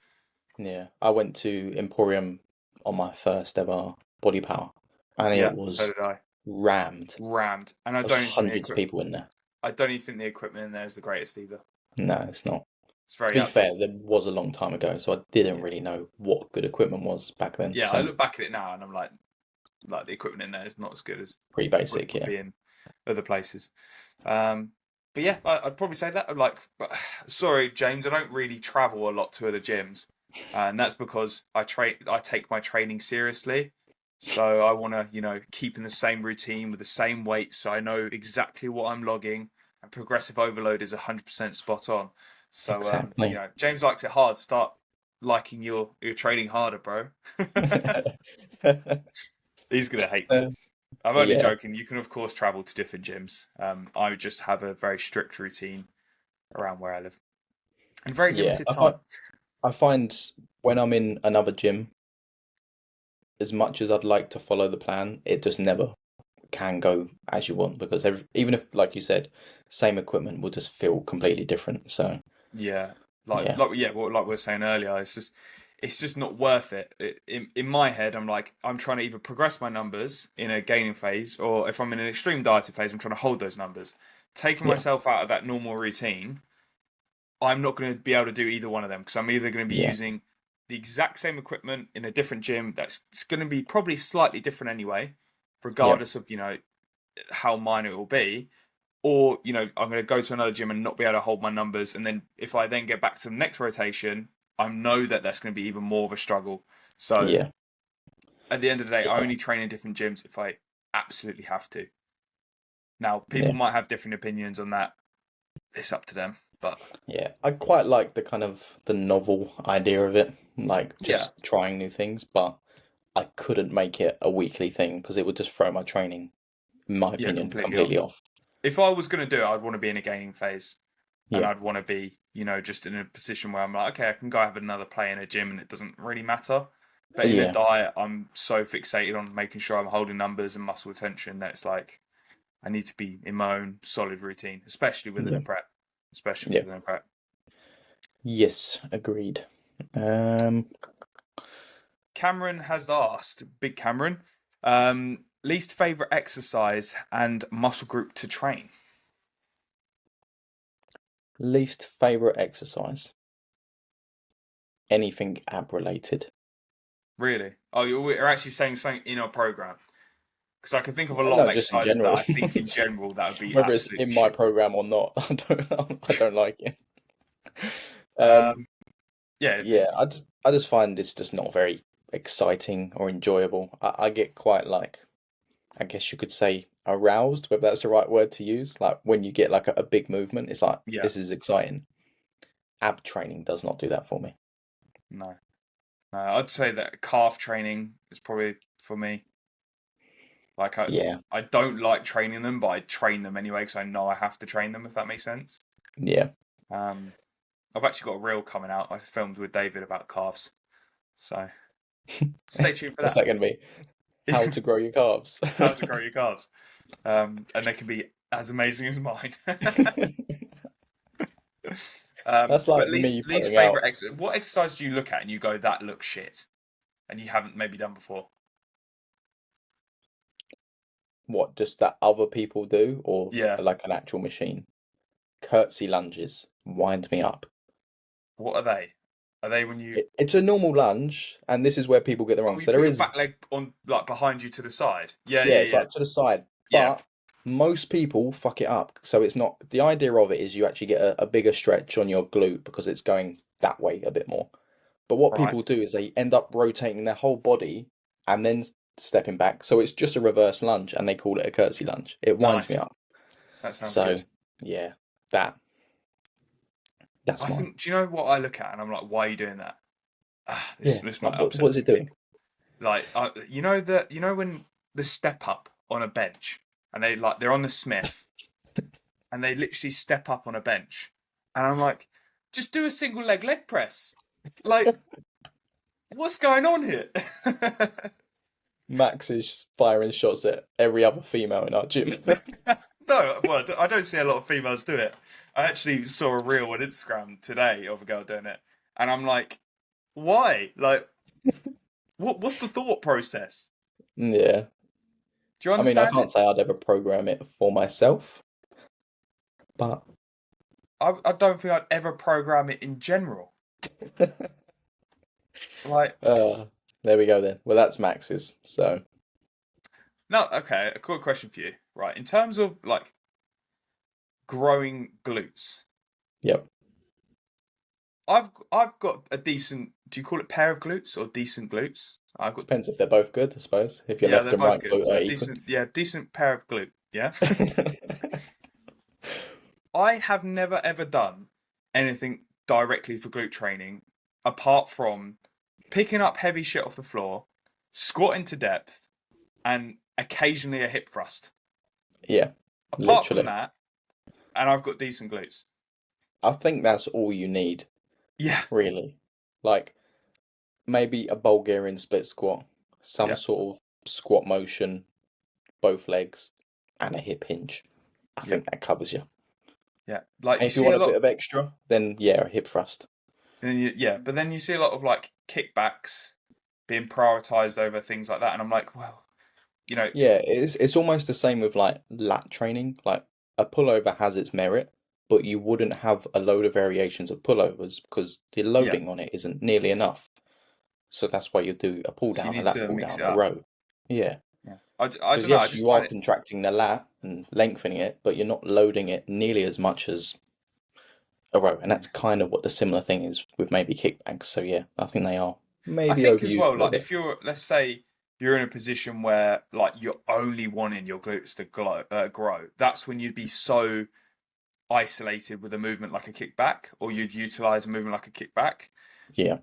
Speaker 2: Yeah. I went to Emporium on my first ever body power, and it
Speaker 1: Yeah, so
Speaker 2: was
Speaker 1: did I.
Speaker 2: rammed.
Speaker 1: Rammed, and
Speaker 2: There was hundreds of people in there.
Speaker 1: I don't even think the equipment in there is the greatest either.
Speaker 2: No, it's not.
Speaker 1: It's
Speaker 2: To
Speaker 1: very
Speaker 2: be fair,
Speaker 1: outdated.
Speaker 2: there was a long time ago, so I didn't
Speaker 1: Yeah,
Speaker 2: really know what good equipment was back then.
Speaker 1: yeah. I
Speaker 2: So
Speaker 1: look back at it now and I'm like the equipment in there is not as good as
Speaker 2: pretty
Speaker 1: what
Speaker 2: basic,
Speaker 1: would
Speaker 2: yeah.
Speaker 1: be in other places. Um, but yeah, I'd probably say that. But sorry, James, I don't really travel a lot to other gyms, and that's because I take my training seriously. So I want to, keep in the same routine with the same weight, so I know exactly what I'm logging, and progressive overload is 100% spot on. So
Speaker 2: Exactly.
Speaker 1: James likes it hard. Start liking your training harder, bro. He's gonna hate me.
Speaker 2: Uh,
Speaker 1: I'm only
Speaker 2: yeah,
Speaker 1: joking. You can, of course, travel to different gyms. I would just have a very strict routine around where I live and very
Speaker 2: yeah.
Speaker 1: limited time.
Speaker 2: I find when I'm in another gym, as much as I'd like to follow the plan, it just never can go as you want because even if, like you said, same equipment will just feel completely different. So
Speaker 1: Yeah,
Speaker 2: yeah,
Speaker 1: like we were saying earlier, it's just not worth it. In my head, I'm like, I'm trying to either progress my numbers in a gaining phase, or if I'm in an extreme dieting phase, I'm trying to hold those numbers. Taking
Speaker 2: yeah,
Speaker 1: myself out of that normal routine, I'm not going to be able to do either one of them because I'm either going to be
Speaker 2: yeah,
Speaker 1: using the exact same equipment in a different gym that's it's going to be probably slightly different anyway,
Speaker 2: yeah,
Speaker 1: regardless of how minor it will be, or I'm going to go to another gym and not be able to hold my numbers, and then if I then get back to the next rotation, I know that that's going to be even more of a struggle. So
Speaker 2: yeah,
Speaker 1: at the end of the day, I
Speaker 2: yeah,
Speaker 1: only train in different gyms if I absolutely have to. Now, people
Speaker 2: yeah,
Speaker 1: might have different opinions on that. It's up to them, but
Speaker 2: yeah. I quite like the kind of the novel idea of it, like
Speaker 1: yeah,
Speaker 2: just trying new things, but I couldn't make it a weekly thing because it would just throw my training, in my
Speaker 1: Yeah,
Speaker 2: opinion,
Speaker 1: completely
Speaker 2: completely
Speaker 1: off.
Speaker 2: off.
Speaker 1: If I was going to do it, I'd want to be in a gaining phase, and
Speaker 2: Yeah,
Speaker 1: I'd want to be, just in a position where I'm like, okay, I can go have another play in a gym, and it doesn't really matter. But in a
Speaker 2: yeah,
Speaker 1: diet, I'm so fixated on making sure I'm holding numbers and muscle tension that it's like I need to be in my own solid routine, especially within
Speaker 2: yeah,
Speaker 1: a prep. Especially
Speaker 2: yeah.
Speaker 1: within a prep.
Speaker 2: Yes, agreed. Um,
Speaker 1: Cameron has asked, Big Cameron, least favorite exercise and muscle group to train.
Speaker 2: Least favorite exercise. Anything ab related.
Speaker 1: Really? Oh, you're actually saying something in our program. Because I can think of a lot of
Speaker 2: No, just in
Speaker 1: exercises that
Speaker 2: general.
Speaker 1: I think in general that would be
Speaker 2: Whether it's
Speaker 1: absolute
Speaker 2: in my
Speaker 1: shit.
Speaker 2: program or not, I don't like it. Um,
Speaker 1: Um, yeah,
Speaker 2: yeah, I just find it's just not very exciting or enjoyable. I get quite like, I guess you could say aroused, whether that's the right word to use. Like when you get like a big movement, it's like
Speaker 1: yeah,
Speaker 2: this is exciting. Ab training does not do that for me.
Speaker 1: no. No, I'd say that calf training is probably for me. Like
Speaker 2: Yeah,
Speaker 1: I don't like training them, but I train them anyway because I know I have to train them. If that makes sense.
Speaker 2: yeah.
Speaker 1: Um, I've actually got a reel coming out. I filmed with David about calves, so stay tuned for
Speaker 2: What's that
Speaker 1: that.
Speaker 2: going to be? How to grow your calves.
Speaker 1: How to grow your calves, and they can be as amazing as mine.
Speaker 2: That's
Speaker 1: But
Speaker 2: like
Speaker 1: least
Speaker 2: me
Speaker 1: least
Speaker 2: putting
Speaker 1: favorite
Speaker 2: out
Speaker 1: exercise. What exercise do you look at and you go, that looks shit, and you haven't maybe done before?
Speaker 2: what just that other people do or
Speaker 1: Yeah.
Speaker 2: like an actual machine. Curtsy lunges wind me up.
Speaker 1: What are they? Are they when you?
Speaker 2: It's a normal lunge, and this is where people get it
Speaker 1: Oh,
Speaker 2: wrong.
Speaker 1: you
Speaker 2: So
Speaker 1: put
Speaker 2: there
Speaker 1: your
Speaker 2: is,
Speaker 1: back leg on like behind you to the side. Yeah,
Speaker 2: yeah,
Speaker 1: yeah,
Speaker 2: it's
Speaker 1: yeah,
Speaker 2: like to the side,
Speaker 1: yeah.
Speaker 2: but most people fuck it up. So it's not, the idea of it is you actually get a bigger stretch on your glute because it's going that way a bit more. But what
Speaker 1: Right.
Speaker 2: people do is they end up rotating their whole body and then stepping back. So it's just a reverse lunge, and they call it a curtsy lunge. It winds me
Speaker 1: Nice.
Speaker 2: up.
Speaker 1: That sounds
Speaker 2: So
Speaker 1: good.
Speaker 2: yeah, that that's
Speaker 1: I
Speaker 2: mine.
Speaker 1: think. Do you know what I look at and I'm like, why are you doing that? This
Speaker 2: Yeah,
Speaker 1: this
Speaker 2: like
Speaker 1: might
Speaker 2: what
Speaker 1: upset
Speaker 2: is it
Speaker 1: some people.
Speaker 2: doing?
Speaker 1: Like, when the step up on a bench and they're on the Smith and they literally step up on a bench, and I'm like, just do a single leg press. Like, what's going on here?
Speaker 2: Max is firing shots at every other female in our gym.
Speaker 1: No, well, I don't see a lot of females do it. I actually saw a reel on Instagram today of a girl doing it, and I'm like, why? Like, what's the thought process?
Speaker 2: Yeah.
Speaker 1: Do you
Speaker 2: I mean, I
Speaker 1: understand
Speaker 2: can't
Speaker 1: it?
Speaker 2: say I'd ever program it for myself, but
Speaker 1: I don't think I'd ever program it in general. Like,
Speaker 2: uh, there we go then. Well, that's Max's. So,
Speaker 1: no, okay, a quick question for you, right? In terms of like growing glutes,
Speaker 2: yep.
Speaker 1: I've got a decent. Do you call it pair of glutes or decent glutes? I've got.
Speaker 2: Depends if they're both good, I suppose. If your
Speaker 1: Yeah,
Speaker 2: left
Speaker 1: they're
Speaker 2: and
Speaker 1: both
Speaker 2: right
Speaker 1: good.
Speaker 2: glute are
Speaker 1: So
Speaker 2: equal.
Speaker 1: decent. Yeah, decent pair of glute. Yeah. I have never ever done anything directly for glute training apart from picking up heavy shit off the floor, squatting to depth, and occasionally a hip thrust.
Speaker 2: Yeah,
Speaker 1: Apart from
Speaker 2: literally.
Speaker 1: that, and I've got decent glutes.
Speaker 2: I think that's all you need,
Speaker 1: Yeah,
Speaker 2: really. Like maybe a Bulgarian split squat, some
Speaker 1: yeah,
Speaker 2: sort of squat motion, both legs, and a hip hinge. I
Speaker 1: yeah,
Speaker 2: think that covers you.
Speaker 1: yeah. Like
Speaker 2: And
Speaker 1: you
Speaker 2: if you
Speaker 1: see
Speaker 2: want
Speaker 1: a
Speaker 2: a bit
Speaker 1: lot,
Speaker 2: of extra, then yeah, a hip thrust.
Speaker 1: but then you see a lot of like kickbacks being prioritized over things like that, and I'm like, well, you know,
Speaker 2: Yeah, it's almost the same with like lat training. Like a pullover has its merit, but you wouldn't have a load of variations of pullovers because the
Speaker 1: yeah.
Speaker 2: loading on it isn't nearly enough. So that's why you do a pull
Speaker 1: So you
Speaker 2: down, a
Speaker 1: need
Speaker 2: lat
Speaker 1: to
Speaker 2: pull
Speaker 1: mix
Speaker 2: down,
Speaker 1: it
Speaker 2: a
Speaker 1: up.
Speaker 2: row. Yeah,
Speaker 1: Yeah, I
Speaker 2: because
Speaker 1: don't know. I
Speaker 2: yes,
Speaker 1: just
Speaker 2: you are
Speaker 1: find it.
Speaker 2: contracting the lat and lengthening it, but you're not loading it nearly as much as a row. And
Speaker 1: Yeah.
Speaker 2: that's kind of what the similar thing is with maybe kickbacks. So yeah, I think they are
Speaker 1: I
Speaker 2: maybe
Speaker 1: think as
Speaker 2: overused
Speaker 1: well,
Speaker 2: a little
Speaker 1: like
Speaker 2: bit.
Speaker 1: if you're, let's say, you're in a position where like you're only wanting your glutes to grow, that's when you'd be so isolated with a movement like a kickback, or you'd utilize a movement like a kickback.
Speaker 2: Yeah,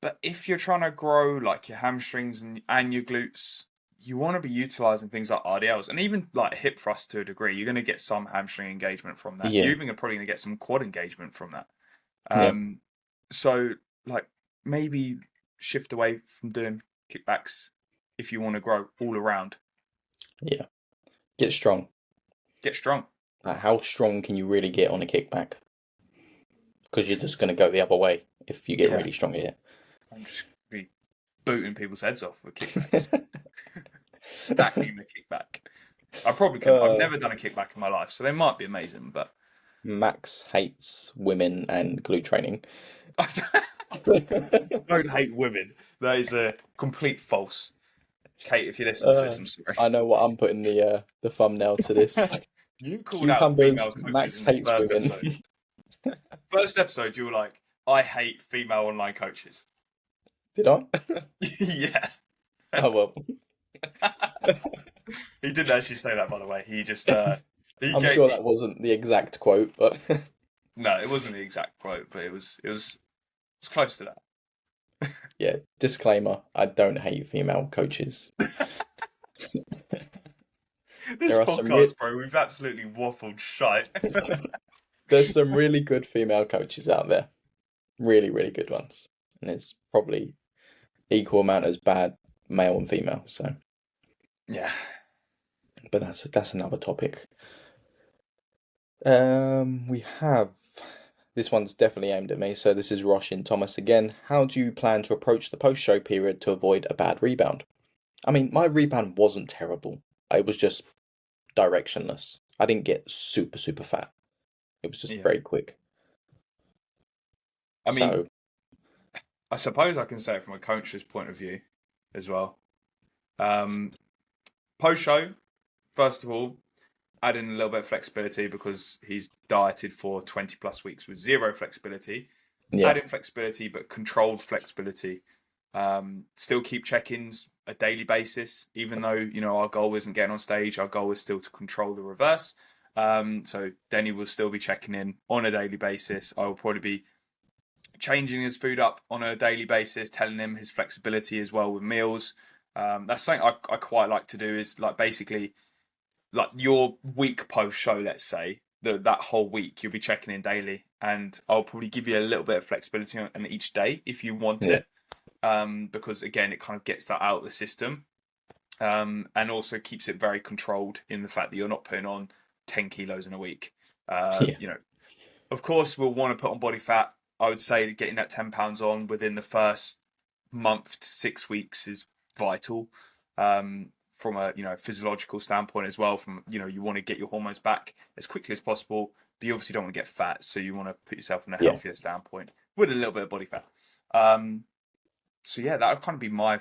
Speaker 1: But if you're trying to grow like your hamstrings and your glutes, you want to be utilizing things like RDLs and even like hip thrust to a degree. You're going to get some hamstring engagement from that. You
Speaker 2: Yeah,
Speaker 1: even are probably going to get some quad engagement from that.
Speaker 2: yeah,
Speaker 1: Um, so like maybe shift away from doing kickbacks if you want to grow all around.
Speaker 2: yeah. Get strong.
Speaker 1: Get strong.
Speaker 2: Like, how strong can you really get on a kickback? Because you're just going to go the other way if you get
Speaker 1: Yeah,
Speaker 2: really strong at
Speaker 1: I'm just be booting people's heads off with kickbacks,
Speaker 2: it.
Speaker 1: stacking the kickback. I probably couldn't. I've
Speaker 2: Uh,
Speaker 1: never done a kickback in my life, so they might be amazing, but
Speaker 2: Max hates women and glue training.
Speaker 1: I don't hate women. That is a complete false. Kate, if you listen to this,
Speaker 2: Uh,
Speaker 1: I'm sorry.
Speaker 2: I know what I'm putting the thumbnail to this.
Speaker 1: You called out
Speaker 2: Cucumbers,
Speaker 1: female coaches
Speaker 2: Max
Speaker 1: in the
Speaker 2: hates
Speaker 1: first
Speaker 2: women.
Speaker 1: episode. First episode, you were like, "I hate female online coaches."
Speaker 2: Did I?
Speaker 1: Yeah,
Speaker 2: Oh well.
Speaker 1: he didn't actually say that, by the way. He just he
Speaker 2: I'm
Speaker 1: gave
Speaker 2: sure that wasn't the exact quote, but
Speaker 1: no, it wasn't the exact quote, but it was close to that.
Speaker 2: yeah, disclaimer, I don't hate female coaches.
Speaker 1: This
Speaker 2: There are some re
Speaker 1: podcast, bro, we've absolutely waffled shite.
Speaker 2: there's some really good female coaches out there. Really, really good ones. And it's probably equal amount as bad male and female, so
Speaker 1: Yeah.
Speaker 2: but that's another topic. We have this one's definitely aimed at me, so this is Roshin Thomas again. How do you plan to approach the post-show period to avoid a bad rebound? I mean, my rebound wasn't terrible. It was just directionless. I didn't get super, super fat. It was just
Speaker 1: Yeah.
Speaker 2: very quick.
Speaker 1: I mean,
Speaker 2: So,
Speaker 1: I suppose I can say it from a coach's point of view as well. Um, Post show, first of all, add in a little bit of flexibility because he's dieted for 20 plus weeks with zero flexibility.
Speaker 2: yeah,
Speaker 1: Add in flexibility, but controlled flexibility. Still keep check-ins a daily basis, even though our goal isn't getting on stage. Our goal is still to control the reverse. So Denny will still be checking in on a daily basis. I will probably be changing his food up on a daily basis, telling him his flexibility as well with meals. That's something I quite like to do. Is like basically like your week post show, let's say that whole week you'll be checking in daily, and I'll probably give you a little bit of flexibility on each day if you want
Speaker 2: yeah,
Speaker 1: it, because again it kind of gets that out of the system, and also keeps it very controlled in the fact that you're not putting on 10 kilos in a week.
Speaker 2: yeah,
Speaker 1: Of course we'll want to put on body fat. I would say getting that 10 pounds on within the first month to 6 weeks is vital, from a physiological standpoint as well. From you want to get your hormones back as quickly as possible, but you obviously don't want to get fat, so you want to put yourself in a
Speaker 2: yeah,
Speaker 1: healthier standpoint with a little bit of body fat. So yeah, that would kind of be my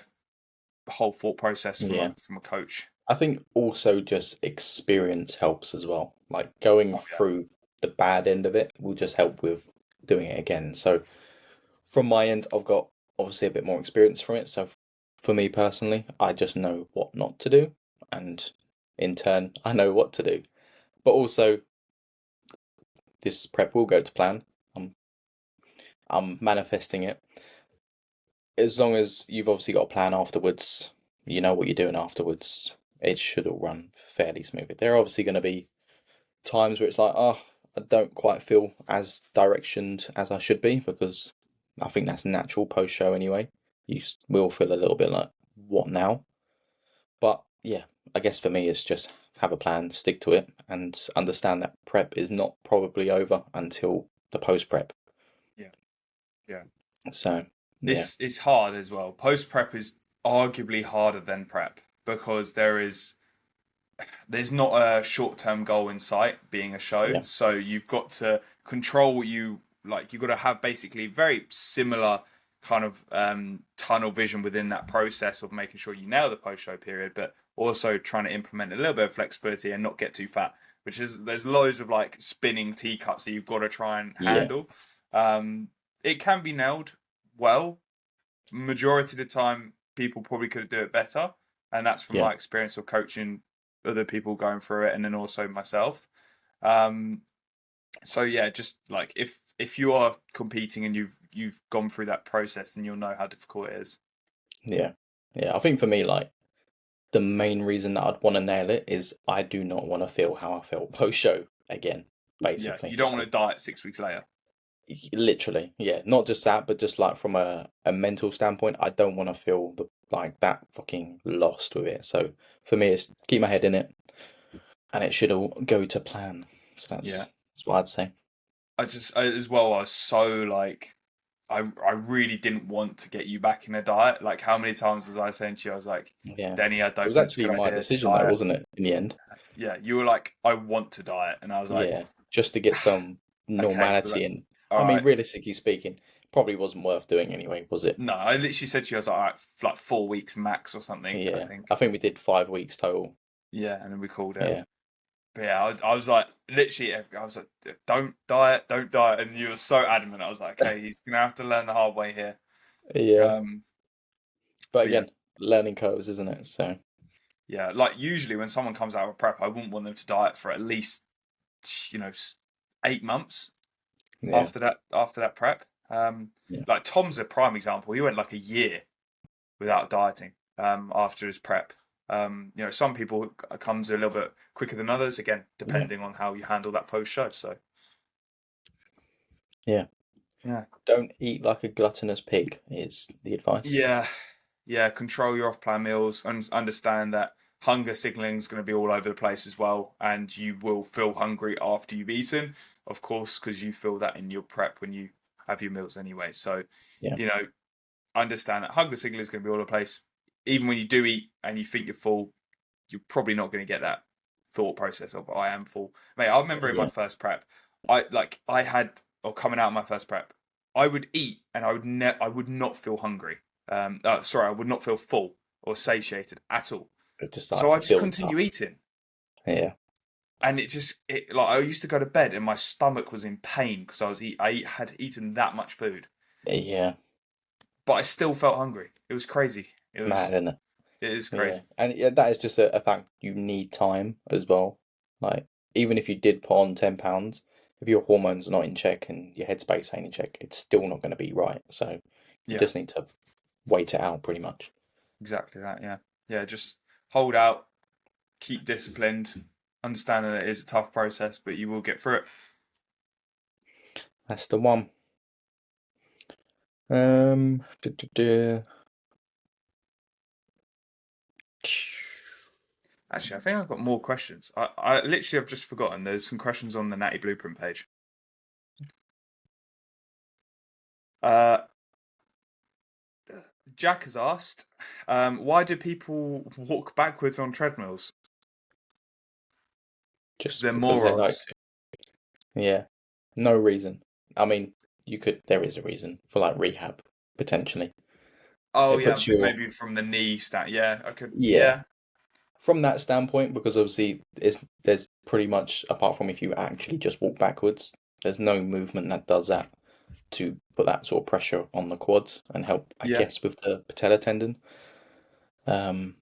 Speaker 1: whole thought process from
Speaker 2: yeah.
Speaker 1: a coach.
Speaker 2: I think also just experience helps as well. Like going
Speaker 1: Oh
Speaker 2: through the bad end of it will just help with doing it again. So from my end, I've got obviously a bit more experience from it. So for me personally, I just know what not to do, and in turn, I know what to do. But also, this prep will go to plan. I'm I'm manifesting it. As long as you've obviously got a plan afterwards, you know what you're doing afterwards, it should all run fairly smoothly. There are obviously going to be times where it's like, oh, I don't quite feel as directioned as I should be, because I think that's natural post show anyway. You will feel a little bit like, what now? But yeah, I guess for me, it's just have a plan, stick to it, and understand that prep is not probably over until the post prep.
Speaker 1: yeah, yeah.
Speaker 2: So yeah,
Speaker 1: It's hard as well. Post prep is arguably harder than prep because there's not a short-term goal in sight being a show,
Speaker 2: yeah,
Speaker 1: so you've got to control what you like. You've got to have basically very similar kind of tunnel vision within that process of making sure you nail the post-show period, but also trying to implement a little bit of flexibility and not get too fat, which is there's loads of like spinning teacups that you've got to try and
Speaker 2: yeah,
Speaker 1: handle. It can be nailed well. Majority of the time people probably could do it better, and that's from
Speaker 2: yeah,
Speaker 1: my experience of coaching other people going through it, and then also myself. Um, so yeah, just like if you are competing and you've gone through that process, then you'll know how difficult it is.
Speaker 2: Yeah. Yeah. I think for me, like, the main reason that I'd want to nail it is I do not want to feel how I felt post show again,
Speaker 1: Yeah,
Speaker 2: basically.
Speaker 1: you don't
Speaker 2: So
Speaker 1: want to diet 6 weeks later.
Speaker 2: literally, yeah, not just that, but just like from a mental standpoint, I don't want to feel like that fucking lost with it. So for me, it's keep my head in it, and it should all go to plan. So
Speaker 1: Yeah,
Speaker 2: that's what I'd say.
Speaker 1: as well. I was so like, I really didn't want to get you back in a diet. Like, how many times was I saying to you, I was like,
Speaker 2: Yeah,
Speaker 1: Denny, I
Speaker 2: it
Speaker 1: don't
Speaker 2: was
Speaker 1: think it's a
Speaker 2: actually
Speaker 1: good
Speaker 2: my
Speaker 1: idea to
Speaker 2: decision though,
Speaker 1: diet.
Speaker 2: wasn't it? In the end,
Speaker 1: Yeah, you were like, I want to diet, and I was like,
Speaker 2: yeah, just to get some
Speaker 1: okay,
Speaker 2: normality. And
Speaker 1: all
Speaker 2: I mean,
Speaker 1: right.
Speaker 2: realistically speaking, probably wasn't worth doing anyway, was it?
Speaker 1: No, I literally said to you, I was like, all right, like 4 weeks max or something, I
Speaker 2: Yeah,
Speaker 1: think.
Speaker 2: I think we did 5 weeks total.
Speaker 1: Yeah, and then we called it.
Speaker 2: Yeah,
Speaker 1: But yeah, I was like, literally, I was like, don't diet, don't diet. And you were so adamant. I was like, okay, he's going to have to learn the hard way here.
Speaker 2: yeah.
Speaker 1: Um,
Speaker 2: But
Speaker 1: but yeah,
Speaker 2: again, learning curves, isn't it? So
Speaker 1: yeah, like usually when someone comes out of prep, I wouldn't want them to diet for at least, 8 months
Speaker 2: yeah,
Speaker 1: after that prep.
Speaker 2: yeah,
Speaker 1: Like Tom's a prime example. He went like a year without dieting after his prep. Some people comes a little bit quicker than others. Again,
Speaker 2: yeah,
Speaker 1: depending on how you handle that post show. So
Speaker 2: yeah.
Speaker 1: yeah,
Speaker 2: Don't eat like a gluttonous pig is the advice.
Speaker 1: yeah, yeah. Control your off-plan meals and understand that hunger signaling is going to be all over the place as well, and you will feel hungry after you've eaten, of course, because you feel that in your prep when you have your meals anyway. So,
Speaker 2: Yeah,
Speaker 1: you know, understand that hunger signaling is going to be all over the place. Even when you do eat and you think you're full, you're probably not going to get that thought process of I am full. Mate, I remember in my
Speaker 2: yeah,
Speaker 1: first prep, I had or coming out of my first prep, I would eat and I would not feel hungry. I would not feel full or satiated at all.
Speaker 2: it just
Speaker 1: So
Speaker 2: like
Speaker 1: I just
Speaker 2: builds
Speaker 1: continue
Speaker 2: up.
Speaker 1: eating,
Speaker 2: Yeah,
Speaker 1: and it like I used to go to bed and my stomach was in pain because I had eaten that much food,
Speaker 2: yeah.
Speaker 1: but I still felt hungry. It was crazy.
Speaker 2: It's mad, isn't it?
Speaker 1: It is
Speaker 2: Yeah,
Speaker 1: crazy.
Speaker 2: and yeah, that is just a fact. You need time as well. Like even if you did put on 10 pounds, if your hormones are not in check and your headspace ain't in check, it's still not going to be right. So you
Speaker 1: Yeah,
Speaker 2: just need to wait it out, pretty much.
Speaker 1: exactly that. Yeah, yeah. Just hold out, keep disciplined, understanding that it is a tough process, but you will get through it.
Speaker 2: That's the one. Duh, duh, duh.
Speaker 1: Actually, I think I've got more questions. I literally have just forgotten. There's some questions on the Natty Blueprint page. Uh, Jack has asked, why do people walk backwards on treadmills? Because
Speaker 2: Just
Speaker 1: they're
Speaker 2: because they like
Speaker 1: morons.
Speaker 2: to. Yeah, no reason. I mean, there is a reason for like rehab, potentially.
Speaker 1: Oh
Speaker 2: It
Speaker 1: yeah,
Speaker 2: puts your,
Speaker 1: maybe from the knee stand. Yeah, I could.
Speaker 2: yeah,
Speaker 1: Yeah,
Speaker 2: from that standpoint, because obviously there's pretty much, apart from if you actually just walk backwards, there's no movement that does that to put that sort of pressure on the quads and help, I
Speaker 1: yeah,
Speaker 2: guess, with the patella tendon. Um,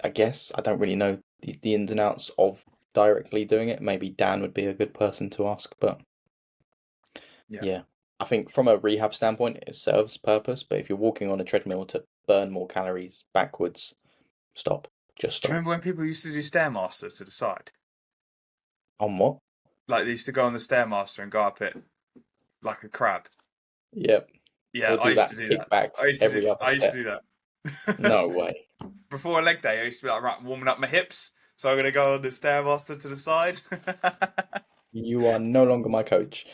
Speaker 2: I guess I don't really know the ins and outs of directly doing it. Maybe Dan would be a good person to ask, but
Speaker 1: yeah.
Speaker 2: yeah, I think from a rehab standpoint, it serves purpose. But if you're walking on a treadmill to burn more calories backwards, stop. Just
Speaker 1: Do you
Speaker 2: stop.
Speaker 1: remember when people used to do Stairmaster to the side?
Speaker 2: On what?
Speaker 1: Like they used to go on the Stairmaster and go up it like a crab.
Speaker 2: Yep.
Speaker 1: Yeah,
Speaker 2: Or
Speaker 1: I
Speaker 2: do
Speaker 1: used to
Speaker 2: that
Speaker 1: do that.
Speaker 2: kickback every other
Speaker 1: I used to
Speaker 2: step.
Speaker 1: do that.
Speaker 2: No way.
Speaker 1: Before a leg day, I used to be like, right, warming up my hips. So I'm gonna go on the Stairmaster to the side.
Speaker 2: You are no longer my coach.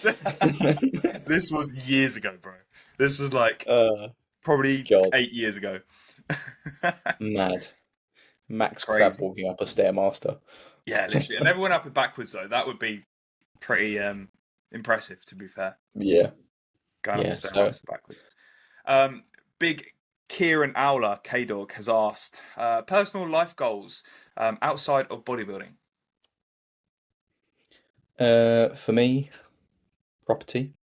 Speaker 1: This was years ago, bro. This was like
Speaker 2: uh,
Speaker 1: probably
Speaker 2: God,
Speaker 1: 8 years ago.
Speaker 2: mad. Max Crab
Speaker 1: Crazy.
Speaker 2: walking up a stairmaster.
Speaker 1: Yeah, literally. And never went up it backwards though. That would be pretty impressive, to be fair.
Speaker 2: Yeah,
Speaker 1: Going up a
Speaker 2: yeah. So,
Speaker 1: Stairmaster backwards. Um, Big Kieran Owler, K Dog, has asked personal life goals outside of bodybuilding.
Speaker 2: for me, property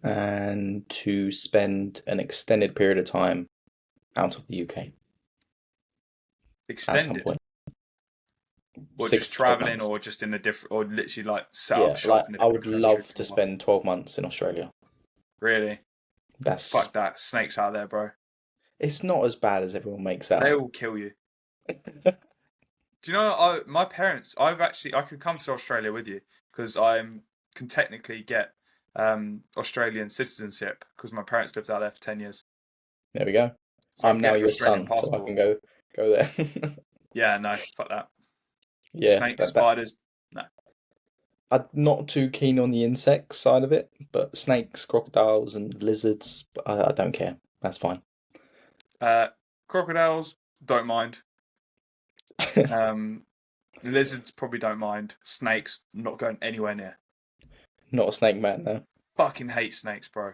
Speaker 2: and to spend an extended period of time out of the UK at some
Speaker 1: Extended.
Speaker 2: point.
Speaker 1: Or
Speaker 2: Six
Speaker 1: just
Speaker 2: to 12
Speaker 1: traveling,
Speaker 2: months.
Speaker 1: or just in a different, or literally like set up
Speaker 2: Yeah,
Speaker 1: shop
Speaker 2: like
Speaker 1: in a
Speaker 2: I
Speaker 1: different
Speaker 2: would
Speaker 1: country
Speaker 2: love
Speaker 1: for
Speaker 2: to
Speaker 1: a while.
Speaker 2: spend 12 months in Australia.
Speaker 1: Really?
Speaker 2: That's
Speaker 1: Fuck that. Snakes out there, bro.
Speaker 2: it's not as bad as everyone makes
Speaker 1: They
Speaker 2: out.
Speaker 1: will kill you. Do you know, my parents, I could come to Australia with you because can technically get Australian citizenship because my parents lived out there for 10 years.
Speaker 2: There we go.
Speaker 1: So I
Speaker 2: I'm
Speaker 1: can
Speaker 2: now
Speaker 1: get an
Speaker 2: your
Speaker 1: Australian
Speaker 2: son, so I
Speaker 1: passport.
Speaker 2: can go there.
Speaker 1: Yeah, no, fuck that.
Speaker 2: Yeah,
Speaker 1: Snakes,
Speaker 2: that
Speaker 1: spiders, no.
Speaker 2: I'm not too keen on the insect side of it, but snakes, crocodiles, and lizards, I don't care. That's fine.
Speaker 1: Uh, Crocodiles, don't mind. Um, Lizards, probably don't mind. Snakes, not going anywhere near.
Speaker 2: Not a snake man, though.
Speaker 1: Fucking hate snakes, bro.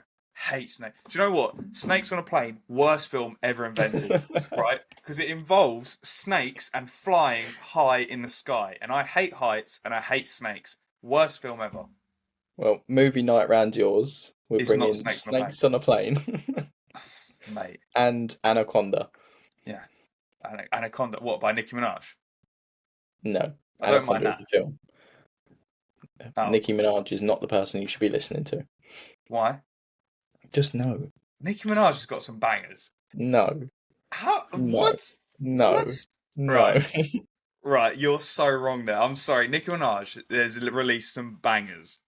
Speaker 1: Hate snakes. Do you know what? Snakes on a Plane, worst film ever invented, right? Because it involves snakes and flying high in the sky. And I hate heights and I hate snakes. Worst film ever.
Speaker 2: Well, movie night round yours. We're
Speaker 1: It's not
Speaker 2: bringing
Speaker 1: Snakes on a Plane.
Speaker 2: snakes on a plane
Speaker 1: Mate,
Speaker 2: and Anaconda.
Speaker 1: yeah. Anaconda, what, by Nicki Minaj?
Speaker 2: No,
Speaker 1: I don't mind
Speaker 2: Anaconda is
Speaker 1: that.
Speaker 2: a film.
Speaker 1: Oh,
Speaker 2: Nicki Minaj is not the person you should be listening to.
Speaker 1: why?
Speaker 2: Just no.
Speaker 1: Nicki Minaj has got some bangers.
Speaker 2: No.
Speaker 1: How?
Speaker 2: No.
Speaker 1: What?
Speaker 2: No.
Speaker 1: What?
Speaker 2: No.
Speaker 1: Right. Right, you're so wrong there. I'm sorry. Nicki Minaj has released some bangers.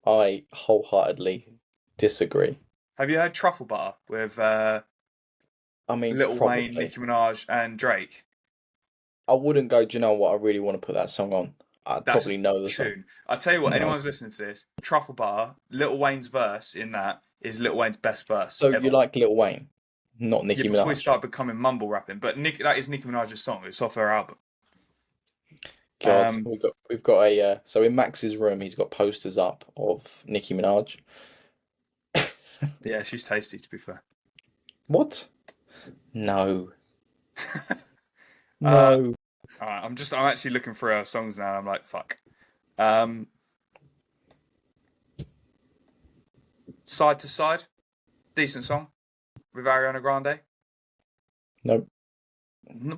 Speaker 2: I wholeheartedly disagree.
Speaker 1: Have you heard Truffle Butter with
Speaker 2: I mean,
Speaker 1: Lil Wayne,
Speaker 2: probably.
Speaker 1: Nicki Minaj, and Drake?
Speaker 2: I wouldn't go, do you know what? I really want to put that song on. I'd
Speaker 1: That's a
Speaker 2: probably know the song.
Speaker 1: tune. I tell you what,
Speaker 2: No.
Speaker 1: anyone's listening to this, Truffle Butter, Lil Wayne's verse in that is Lil Wayne's best verse
Speaker 2: So you
Speaker 1: ever.
Speaker 2: like Lil Wayne, not
Speaker 1: Yeah,
Speaker 2: Nicki
Speaker 1: before he
Speaker 2: Minaj.
Speaker 1: started becoming mumble rapping, but that is Nicki Minaj's song. It's off her album.
Speaker 2: God,
Speaker 1: Um,
Speaker 2: we've got a so in Max's room he's got posters up of Nicki Minaj.
Speaker 1: yeah, she's tasty to be fair.
Speaker 2: What? No.
Speaker 1: uh,
Speaker 2: No.
Speaker 1: all right, I'm actually looking for her songs now. I'm like, fuck. Um, Side to Side, decent song with Ariana Grande.
Speaker 2: Nope.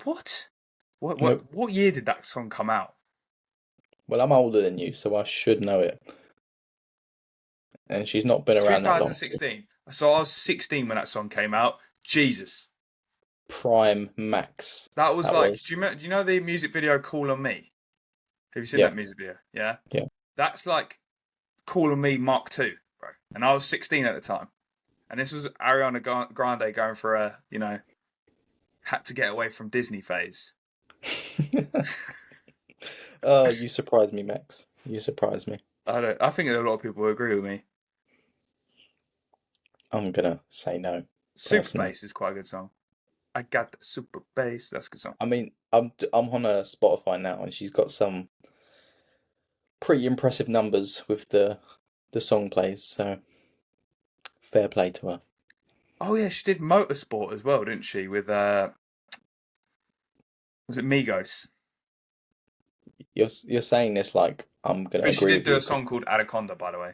Speaker 1: What? What?
Speaker 2: Nope.
Speaker 1: What year did that song come out?
Speaker 2: Well, I'm older than you, so I should know it. And she's not been around that long.
Speaker 1: 2016. So I was 16 when that song came out. Jesus.
Speaker 2: Prime Max.
Speaker 1: That was
Speaker 2: That
Speaker 1: like,
Speaker 2: was.
Speaker 1: do you know the music video Call on Me? Have you seen
Speaker 2: Yeah.
Speaker 1: that music video? Yeah.
Speaker 2: Yeah.
Speaker 1: That's like Call on Me Mark II, bro. And I was 16 at the time. And this was Ariana Grande going for a, had to get away from Disney phase.
Speaker 2: Oh, you surprise me, Max. You surprise me.
Speaker 1: I think a lot of people will agree with me.
Speaker 2: I'm gonna say no,
Speaker 1: Super
Speaker 2: personally.
Speaker 1: Bass is quite a good song. I got the super bass. That's a good song.
Speaker 2: I mean, I'm on her Spotify now, and she's got some pretty impressive numbers with the song plays. So fair play to her.
Speaker 1: Oh yeah, she did Motorsport as well, didn't she? With was it Migos?
Speaker 2: You're saying this like I'm gonna
Speaker 1: But she
Speaker 2: agree
Speaker 1: did
Speaker 2: with
Speaker 1: do
Speaker 2: you.
Speaker 1: a song called Anaconda, by the way.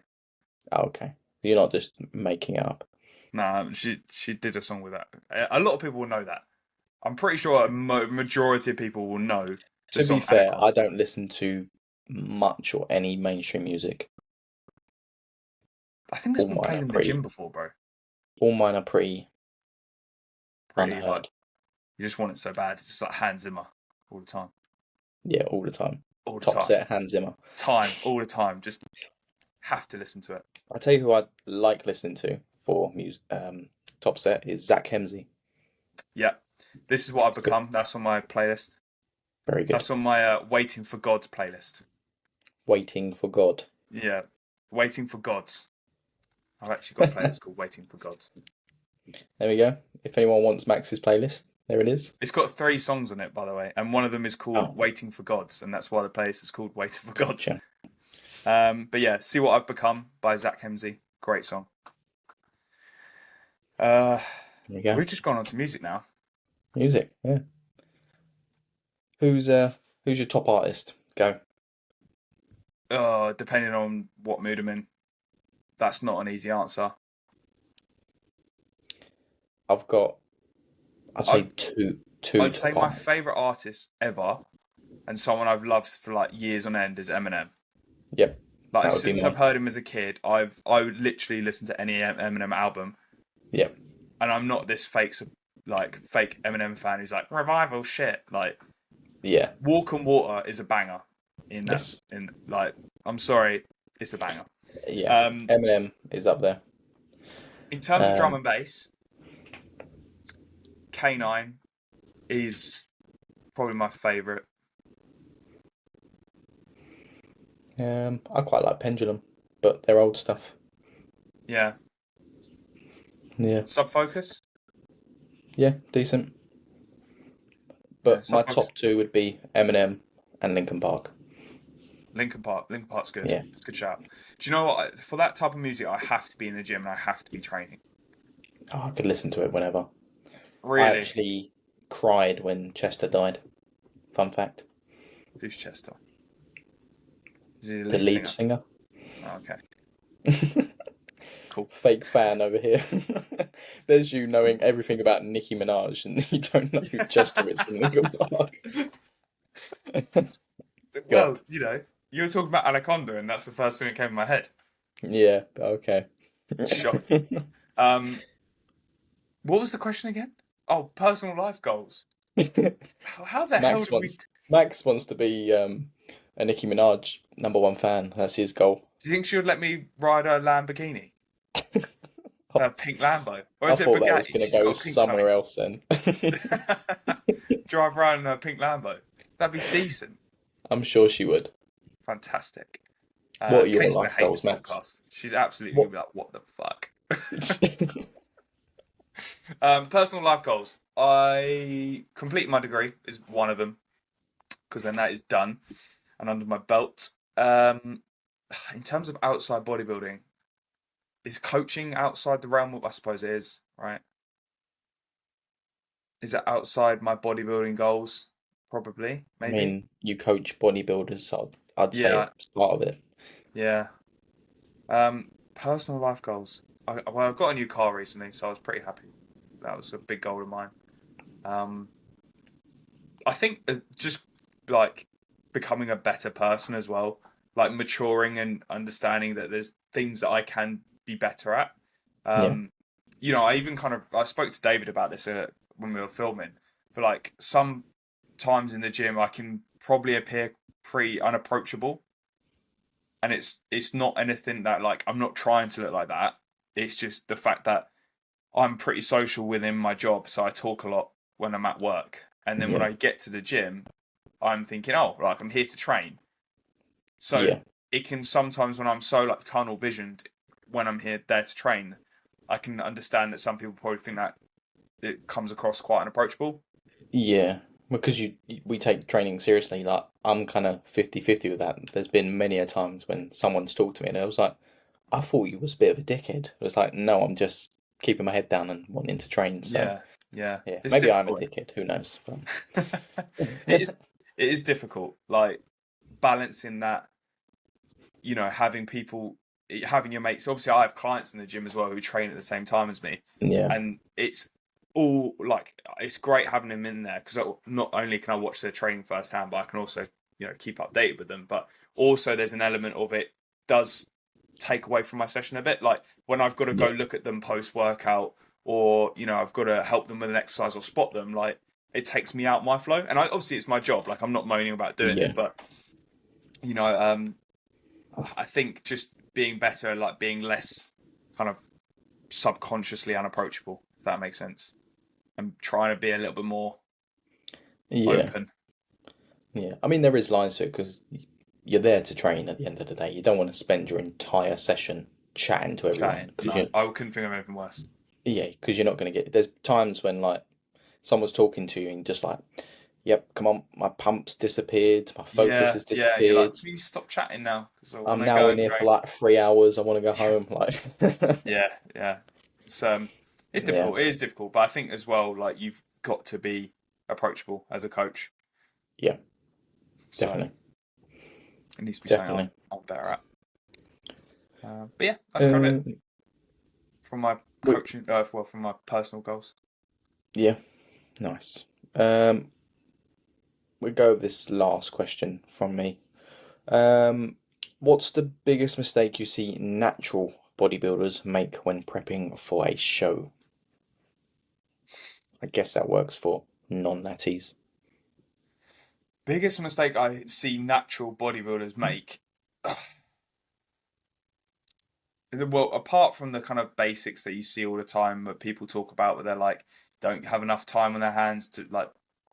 Speaker 2: Oh, okay, you're not just making it up.
Speaker 1: Nah, she did a song with that. A lot of people will know that. I'm pretty sure a majority of people will know the
Speaker 2: To be
Speaker 1: song
Speaker 2: fair, I
Speaker 1: Anaconda.
Speaker 2: don't listen to much or any mainstream music.
Speaker 1: I think it's
Speaker 2: All
Speaker 1: been
Speaker 2: mine
Speaker 1: played
Speaker 2: are
Speaker 1: in the
Speaker 2: pretty.
Speaker 1: gym before, bro.
Speaker 2: All mine are pretty
Speaker 1: Pretty like
Speaker 2: unheard.
Speaker 1: you just want it so bad. It's just like Hans Zimmer all the time,
Speaker 2: Yeah, all the time.
Speaker 1: all the
Speaker 2: Top
Speaker 1: time,
Speaker 2: set Hans Zimmer.
Speaker 1: all the time. Just have to listen to it.
Speaker 2: I tell you who I like listening to for music. Top set is Zach Hemsey.
Speaker 1: Yeah, this is what I've
Speaker 2: Good.
Speaker 1: become. That's on my playlist.
Speaker 2: Very good.
Speaker 1: That's on my Waiting for Gods playlist.
Speaker 2: Waiting for God.
Speaker 1: Yeah, Waiting for Gods. I've actually got a playlist called Waiting for Gods.
Speaker 2: There we go. If anyone wants Max's playlist, there it is.
Speaker 1: It's got 3 songs on it, by the way, and one of them is called
Speaker 2: Oh,
Speaker 1: Waiting for Gods, and that's why the playlist is called Waiting for Gods.
Speaker 2: gotcha.
Speaker 1: But yeah, See What I've Become by Zach Hemsey. Great song. Uh,
Speaker 2: There you go.
Speaker 1: we've just gone on to music now.
Speaker 2: Music, yeah. Who's your top artist? Go.
Speaker 1: Depending on what mood I'm in. That's not an easy answer.
Speaker 2: I'd say
Speaker 1: I'd,
Speaker 2: two
Speaker 1: I'd say
Speaker 2: top
Speaker 1: my
Speaker 2: artists.
Speaker 1: favourite artist ever and someone I've loved for like years on end is Eminem.
Speaker 2: Yep,
Speaker 1: Like
Speaker 2: that would be
Speaker 1: since I've
Speaker 2: mine.
Speaker 1: heard him as a kid, I would literally listen to any Eminem album,
Speaker 2: Yep,
Speaker 1: and I'm not this fake Eminem fan who's like revival shit. Like
Speaker 2: yeah,
Speaker 1: Walk on Water is a banger.
Speaker 2: yes,
Speaker 1: In like I'm sorry, it's a banger.
Speaker 2: yeah.
Speaker 1: Um,
Speaker 2: Eminem is up there.
Speaker 1: in terms of drum
Speaker 2: Um,
Speaker 1: and bass, K9 is probably my favourite.
Speaker 2: I quite like Pendulum, but they're old stuff.
Speaker 1: Yeah,
Speaker 2: Yeah,
Speaker 1: Sub Focus.
Speaker 2: yeah, decent.
Speaker 1: Yeah,
Speaker 2: But my
Speaker 1: Sub Focus.
Speaker 2: top two would be Eminem and Linkin Park.
Speaker 1: Lincoln Park. Lincoln Park's good.
Speaker 2: Yeah.
Speaker 1: It's a good shout. Do you know what? For that type of music, I have to be in the gym and I have to be training.
Speaker 2: Oh, I could listen to it whenever. I
Speaker 1: Really?
Speaker 2: actually cried when Chester died. Fun fact.
Speaker 1: Who's Chester? Is he the
Speaker 2: The
Speaker 1: lead
Speaker 2: lead
Speaker 1: singer?
Speaker 2: singer.
Speaker 1: Oh, okay, cool.
Speaker 2: Fake fan over here. There's you knowing everything about Nicki Minaj and you don't know who Chester is from Linkin Park.
Speaker 1: Well,
Speaker 2: God.
Speaker 1: you were talking about Anaconda, and that's the first thing that came in my head.
Speaker 2: Yeah, okay.
Speaker 1: Shocking. Um, what was the question again? Oh, personal life goals. How the hell
Speaker 2: Max
Speaker 1: did we?
Speaker 2: wants Max wants to be a Nicki Minaj #1 fan. That's his goal.
Speaker 1: Do you think she would let me ride a Lamborghini, a pink Lambo, or
Speaker 2: I
Speaker 1: is it
Speaker 2: thought that was
Speaker 1: Bugatti?
Speaker 2: going to
Speaker 1: She's
Speaker 2: go
Speaker 1: got a pink
Speaker 2: somewhere
Speaker 1: something.
Speaker 2: else then.
Speaker 1: Drive around in a pink Lambo. That'd be decent.
Speaker 2: I'm sure she would.
Speaker 1: Fantastic.
Speaker 2: What are your
Speaker 1: Kate's gonna
Speaker 2: life
Speaker 1: hate this
Speaker 2: goals, Max?
Speaker 1: podcast. She's absolutely
Speaker 2: What?
Speaker 1: gonna be like, "What the fuck?" Personal life goals. I complete my degree is one of them because then that is done and under my belt. In terms of outside bodybuilding, is coaching outside the realm of I suppose it is, right? Is it outside my bodybuilding goals? Probably,
Speaker 2: I
Speaker 1: maybe.
Speaker 2: mean, you coach bodybuilders, so I'd say
Speaker 1: Yeah,
Speaker 2: it's part of it.
Speaker 1: yeah. Personal life goals. Well, I got a new car recently, so I was pretty happy. That was a big goal of mine. Um, I think just like becoming a better person as well, like maturing and understanding that there's things that I can be better at.
Speaker 2: Yeah,
Speaker 1: Um, I even I spoke to David about this when we were filming, but like some times in the gym I can probably appear pretty unapproachable, and it's not anything that like I'm not trying to look like that. It's just the fact that I'm pretty social within my job, so I talk a lot when I'm at work. And then when
Speaker 2: yeah,
Speaker 1: I get to the gym, I'm thinking, oh, like I'm here to train. So
Speaker 2: yeah,
Speaker 1: it can sometimes when I'm so like tunnel visioned when I'm here there to train, I can understand that some people probably think that it comes across quite unapproachable.
Speaker 2: yeah. Because we take training seriously. Like I'm kind of 50-50 with that. There's been many a times when someone's talked to me and I was like, I thought you was a bit of a dickhead. It was like, no, I'm just keeping my head down and wanting to train. So
Speaker 1: Yeah, yeah.
Speaker 2: yeah,
Speaker 1: It's
Speaker 2: maybe I'm a
Speaker 1: difficult.
Speaker 2: dickhead. Who knows?
Speaker 1: it
Speaker 2: But
Speaker 1: is it is difficult. Like balancing that, having people, having your mates. Obviously, I have clients in the gym as well who train at the same time as me,
Speaker 2: yeah,
Speaker 1: and it's great having them in there because not only can I watch their training firsthand, but I can also keep updated with them. But also, there's an element of it does take away from my session a bit. Like when I've got to go
Speaker 2: yeah,
Speaker 1: look at them post workout, or I've got to help them with an exercise or spot them. Like it takes me out my flow, and obviously it's my job. Like I'm not moaning about doing it,
Speaker 2: yeah,
Speaker 1: but you know, um, I think just being better, like being less kind of subconsciously unapproachable, if that makes sense. And trying to be a little bit more
Speaker 2: yeah,
Speaker 1: open.
Speaker 2: yeah. I mean, there is lines to it because you're there to train at the end of the day. You don't want to spend your entire session chatting to everyone
Speaker 1: Chatting.
Speaker 2: because
Speaker 1: No, I couldn't think of anything worse.
Speaker 2: yeah, because you're not going to get. There's times when like someone's talking to you and just like, yep, come on, my pump's disappeared, my focus
Speaker 1: Yeah,
Speaker 2: has
Speaker 1: yeah. You're like,
Speaker 2: disappeared.
Speaker 1: please stop chatting now because I want
Speaker 2: I'm
Speaker 1: to
Speaker 2: now
Speaker 1: go
Speaker 2: in
Speaker 1: and
Speaker 2: here for
Speaker 1: train.
Speaker 2: like 3 hours. I want to go home. Like,
Speaker 1: Yeah, yeah. It's it's
Speaker 2: yeah,
Speaker 1: difficult. It is difficult, but I think as well, like you've got to be approachable as a coach.
Speaker 2: yeah,
Speaker 1: So
Speaker 2: definitely,
Speaker 1: it needs to be something
Speaker 2: definitely.
Speaker 1: I'm better at. But yeah, that's kind of it
Speaker 2: Uh,
Speaker 1: from my
Speaker 2: we,
Speaker 1: coaching. Well, from my personal goals.
Speaker 2: yeah, nice. Um, we go with this last question from me. Um, what's the biggest mistake you see natural bodybuilders make when prepping for a show? I guess that works for non-natties.
Speaker 1: Biggest mistake I see natural bodybuilders make. Well, apart from the kind of basics that you see all the time that people talk about, where they're like, don't have enough time on their hands to like,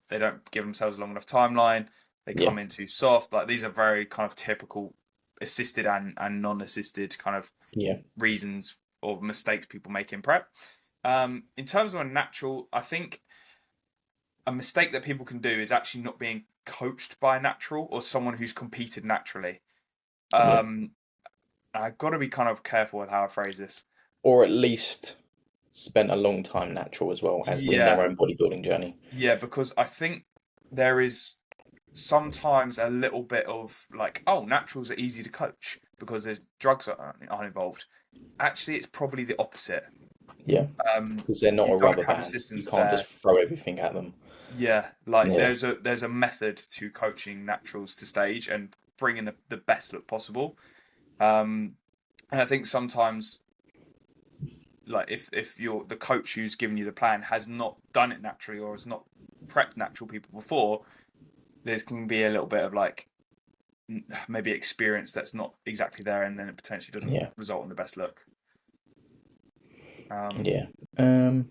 Speaker 1: they don't give themselves a long enough timeline. They
Speaker 2: Yeah,
Speaker 1: come in too soft. Like these are very kind of typical assisted and non-assisted kind of
Speaker 2: yeah,
Speaker 1: reasons or mistakes people make in prep. In terms of a natural, I think a mistake that people can do is actually not being coached by a natural or someone who's competed naturally.
Speaker 2: yeah.
Speaker 1: Um, I've got to be kind of careful with how I phrase this.
Speaker 2: Or at least spent a long time natural as well as in their
Speaker 1: Yeah,
Speaker 2: own bodybuilding journey.
Speaker 1: yeah, because I think there is sometimes a little bit of like, oh, naturals are easy to coach because there's drugs aren't involved. Actually, it's probably the opposite.
Speaker 2: Yeah, because they're not
Speaker 1: You
Speaker 2: a
Speaker 1: don't
Speaker 2: rubber
Speaker 1: have
Speaker 2: band. You
Speaker 1: assistants
Speaker 2: can't just
Speaker 1: there.
Speaker 2: throw everything at them.
Speaker 1: Yeah, like
Speaker 2: Yeah,
Speaker 1: there's a method to coaching naturals to stage and bringing the best look possible. Um, and I think sometimes like if you're the coach who's given you the plan has not done it naturally or has not prepped natural people before, there's can be a little bit of like maybe experience that's not exactly there, and then it potentially doesn't
Speaker 2: yeah,
Speaker 1: result in the best look. Um,
Speaker 2: yeah. Um,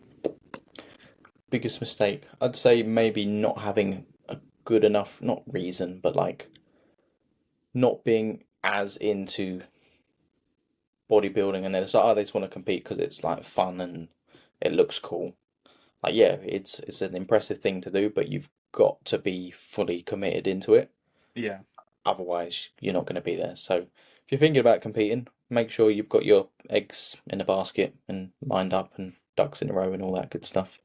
Speaker 2: biggest mistake, I'd say maybe not having a good enough, not reason, but like not being as into bodybuilding and then it's like, oh, they just want to compete because it's like fun and it looks cool. Like, yeah, it's an impressive thing to do, but you've got to be fully committed into it.
Speaker 1: yeah,
Speaker 2: Otherwise, you're not going to be there. So, if you're thinking about competing, make sure you've got your eggs in a basket and lined up and ducks in a row and all that good stuff.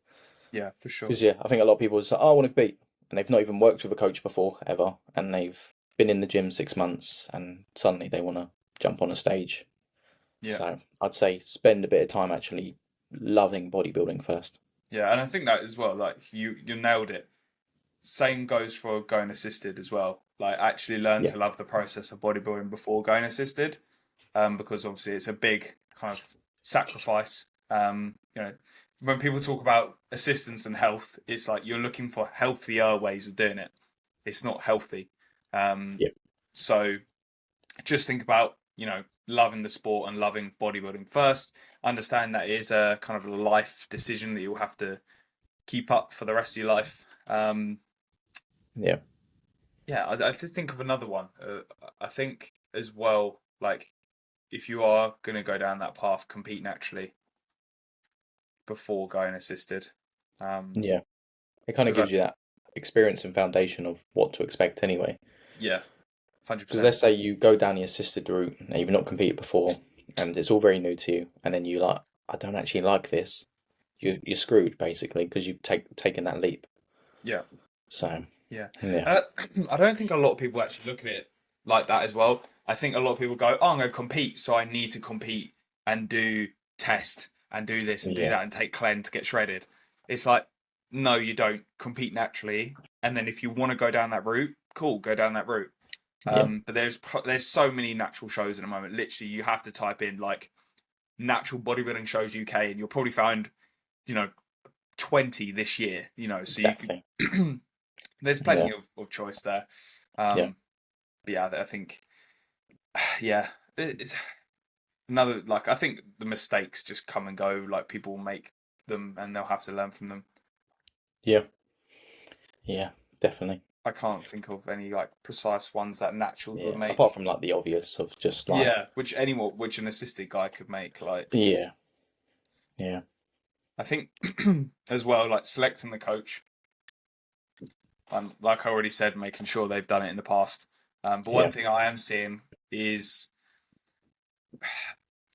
Speaker 1: yeah, for sure.
Speaker 2: Because, yeah, I think a lot of people say, oh, I want to compete. And they've not even worked with a coach before, ever. And they've been in the gym 6 months and suddenly they want to jump on a stage.
Speaker 1: Yeah,
Speaker 2: So, I'd say spend a bit of time actually loving bodybuilding first.
Speaker 1: yeah, and I think that as well. Like you nailed it. Same goes for going assisted as well. Like actually learn
Speaker 2: Yeah,
Speaker 1: to love the process of bodybuilding before going assisted, because obviously it's a big kind of sacrifice. When people talk about assistance and health, it's like you're looking for healthier ways of doing it. It's not healthy. Um,
Speaker 2: yeah,
Speaker 1: so just think about loving the sport and loving bodybuilding first. Understand that it is a kind of a life decision that you'll have to keep up for the rest of your life.
Speaker 2: yeah,
Speaker 1: Yeah, I did think of another one. I think as well, like if you are going to go down that path, compete naturally before going assisted.
Speaker 2: yeah. It kind of
Speaker 1: Because I,
Speaker 2: gives you that experience and foundation of what to expect anyway.
Speaker 1: yeah,
Speaker 2: Because
Speaker 1: 100%.
Speaker 2: let's say you go down the assisted route and you've not competed before and it's all very new to you, and then you like, I don't actually like this. You're screwed basically because you've taken that leap.
Speaker 1: Yeah,
Speaker 2: So
Speaker 1: yeah.
Speaker 2: yeah,
Speaker 1: And I don't think a lot of people actually look at it like that as well. I think a lot of people go, "Oh, I'm going to compete, so I need to compete and do test and do this and do
Speaker 2: yeah,
Speaker 1: that and take cleanse to get shredded." It's like, no, you don't compete naturally, and then if you want to go down that route, cool, go down that route.
Speaker 2: yeah,
Speaker 1: But there's so many natural shows at the moment. Literally, you have to type in like natural bodybuilding shows UK, and you'll probably find you know 20 this year. So you could
Speaker 2: exactly.
Speaker 1: there's
Speaker 2: Yeah,
Speaker 1: plenty of choice there.
Speaker 2: yeah,
Speaker 1: Um, but yeah, I think yeah, it's another like I think the mistakes just come and go. Like people will make them, and they'll have to learn from them.
Speaker 2: yeah, yeah, definitely.
Speaker 1: I can't think of any like precise ones that naturals would
Speaker 2: Yeah, apart
Speaker 1: make.
Speaker 2: from like the obvious of just like,
Speaker 1: Yeah, which an assisted guy could make. Like
Speaker 2: yeah, yeah,
Speaker 1: I think as well, like selecting the coach. Like I already said, making sure they've done it in the past. But one
Speaker 2: yeah,
Speaker 1: thing I am seeing is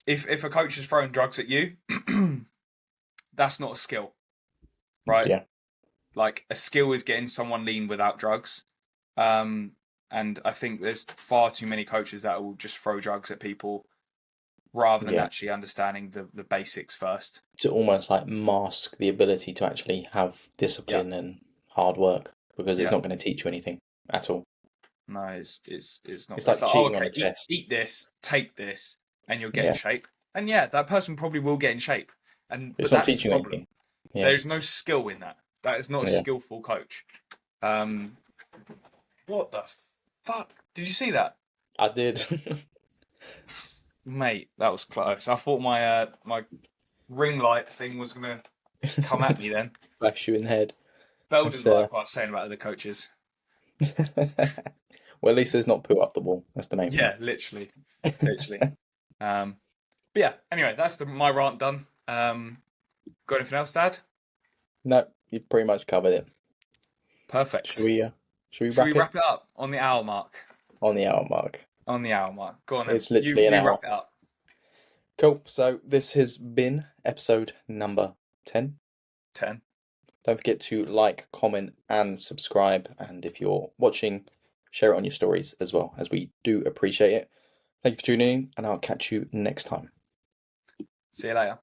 Speaker 1: if a coach is throwing drugs at you, that's not a skill, right?
Speaker 2: yeah,
Speaker 1: Like a skill is getting someone lean without drugs. Um, and I think there's far too many coaches that will just throw drugs at people rather than
Speaker 2: yeah.
Speaker 1: actually understanding the basics first.
Speaker 2: To almost like mask the ability to actually have
Speaker 1: Yeah,
Speaker 2: discipline and hard work. because it's
Speaker 1: Yeah.
Speaker 2: not going to teach you anything at all.
Speaker 1: No, it's not.
Speaker 2: It's
Speaker 1: It's
Speaker 2: like
Speaker 1: like, oh,
Speaker 2: cheating on
Speaker 1: okay,
Speaker 2: a test.
Speaker 1: eat this, take this, and you'll get in
Speaker 2: Yeah,
Speaker 1: shape. And yeah, that person probably will get in shape.
Speaker 2: but
Speaker 1: But
Speaker 2: it's not
Speaker 1: that's the
Speaker 2: teaching you
Speaker 1: problem.
Speaker 2: anything. Yeah,
Speaker 1: There's no skill in that. That is not a
Speaker 2: yeah,
Speaker 1: skillful coach. Um, what the fuck? Did you see that?
Speaker 2: I did.
Speaker 1: Mate, that was close. I thought my ring light thing was gonna come at me then.
Speaker 2: Flash you in the head.
Speaker 1: Bell
Speaker 2: That's
Speaker 1: didn't like what I was saying about other coaches.
Speaker 2: well, at least there's not poo up the wall. That's the main
Speaker 1: Yeah, literally, literally. Um, but yeah. Anyway, that's my rant done. Got anything else, Dad?
Speaker 2: No, you pretty much covered it. Should
Speaker 1: Perfect.
Speaker 2: we? Should we
Speaker 1: Should we
Speaker 2: wrap it
Speaker 1: wrap it up on the hour mark?
Speaker 2: on the hour mark?
Speaker 1: On the hour mark. Go on then.
Speaker 2: It's literally an
Speaker 1: You
Speaker 2: hour.
Speaker 1: wrap it up.
Speaker 2: Cool. So this has been episode number 10.
Speaker 1: 10.
Speaker 2: Don't forget to like, comment, and subscribe. And if you're watching, share it on your stories as well, as we do appreciate it. Thank you for tuning in, and I'll catch you next time.
Speaker 1: See you later.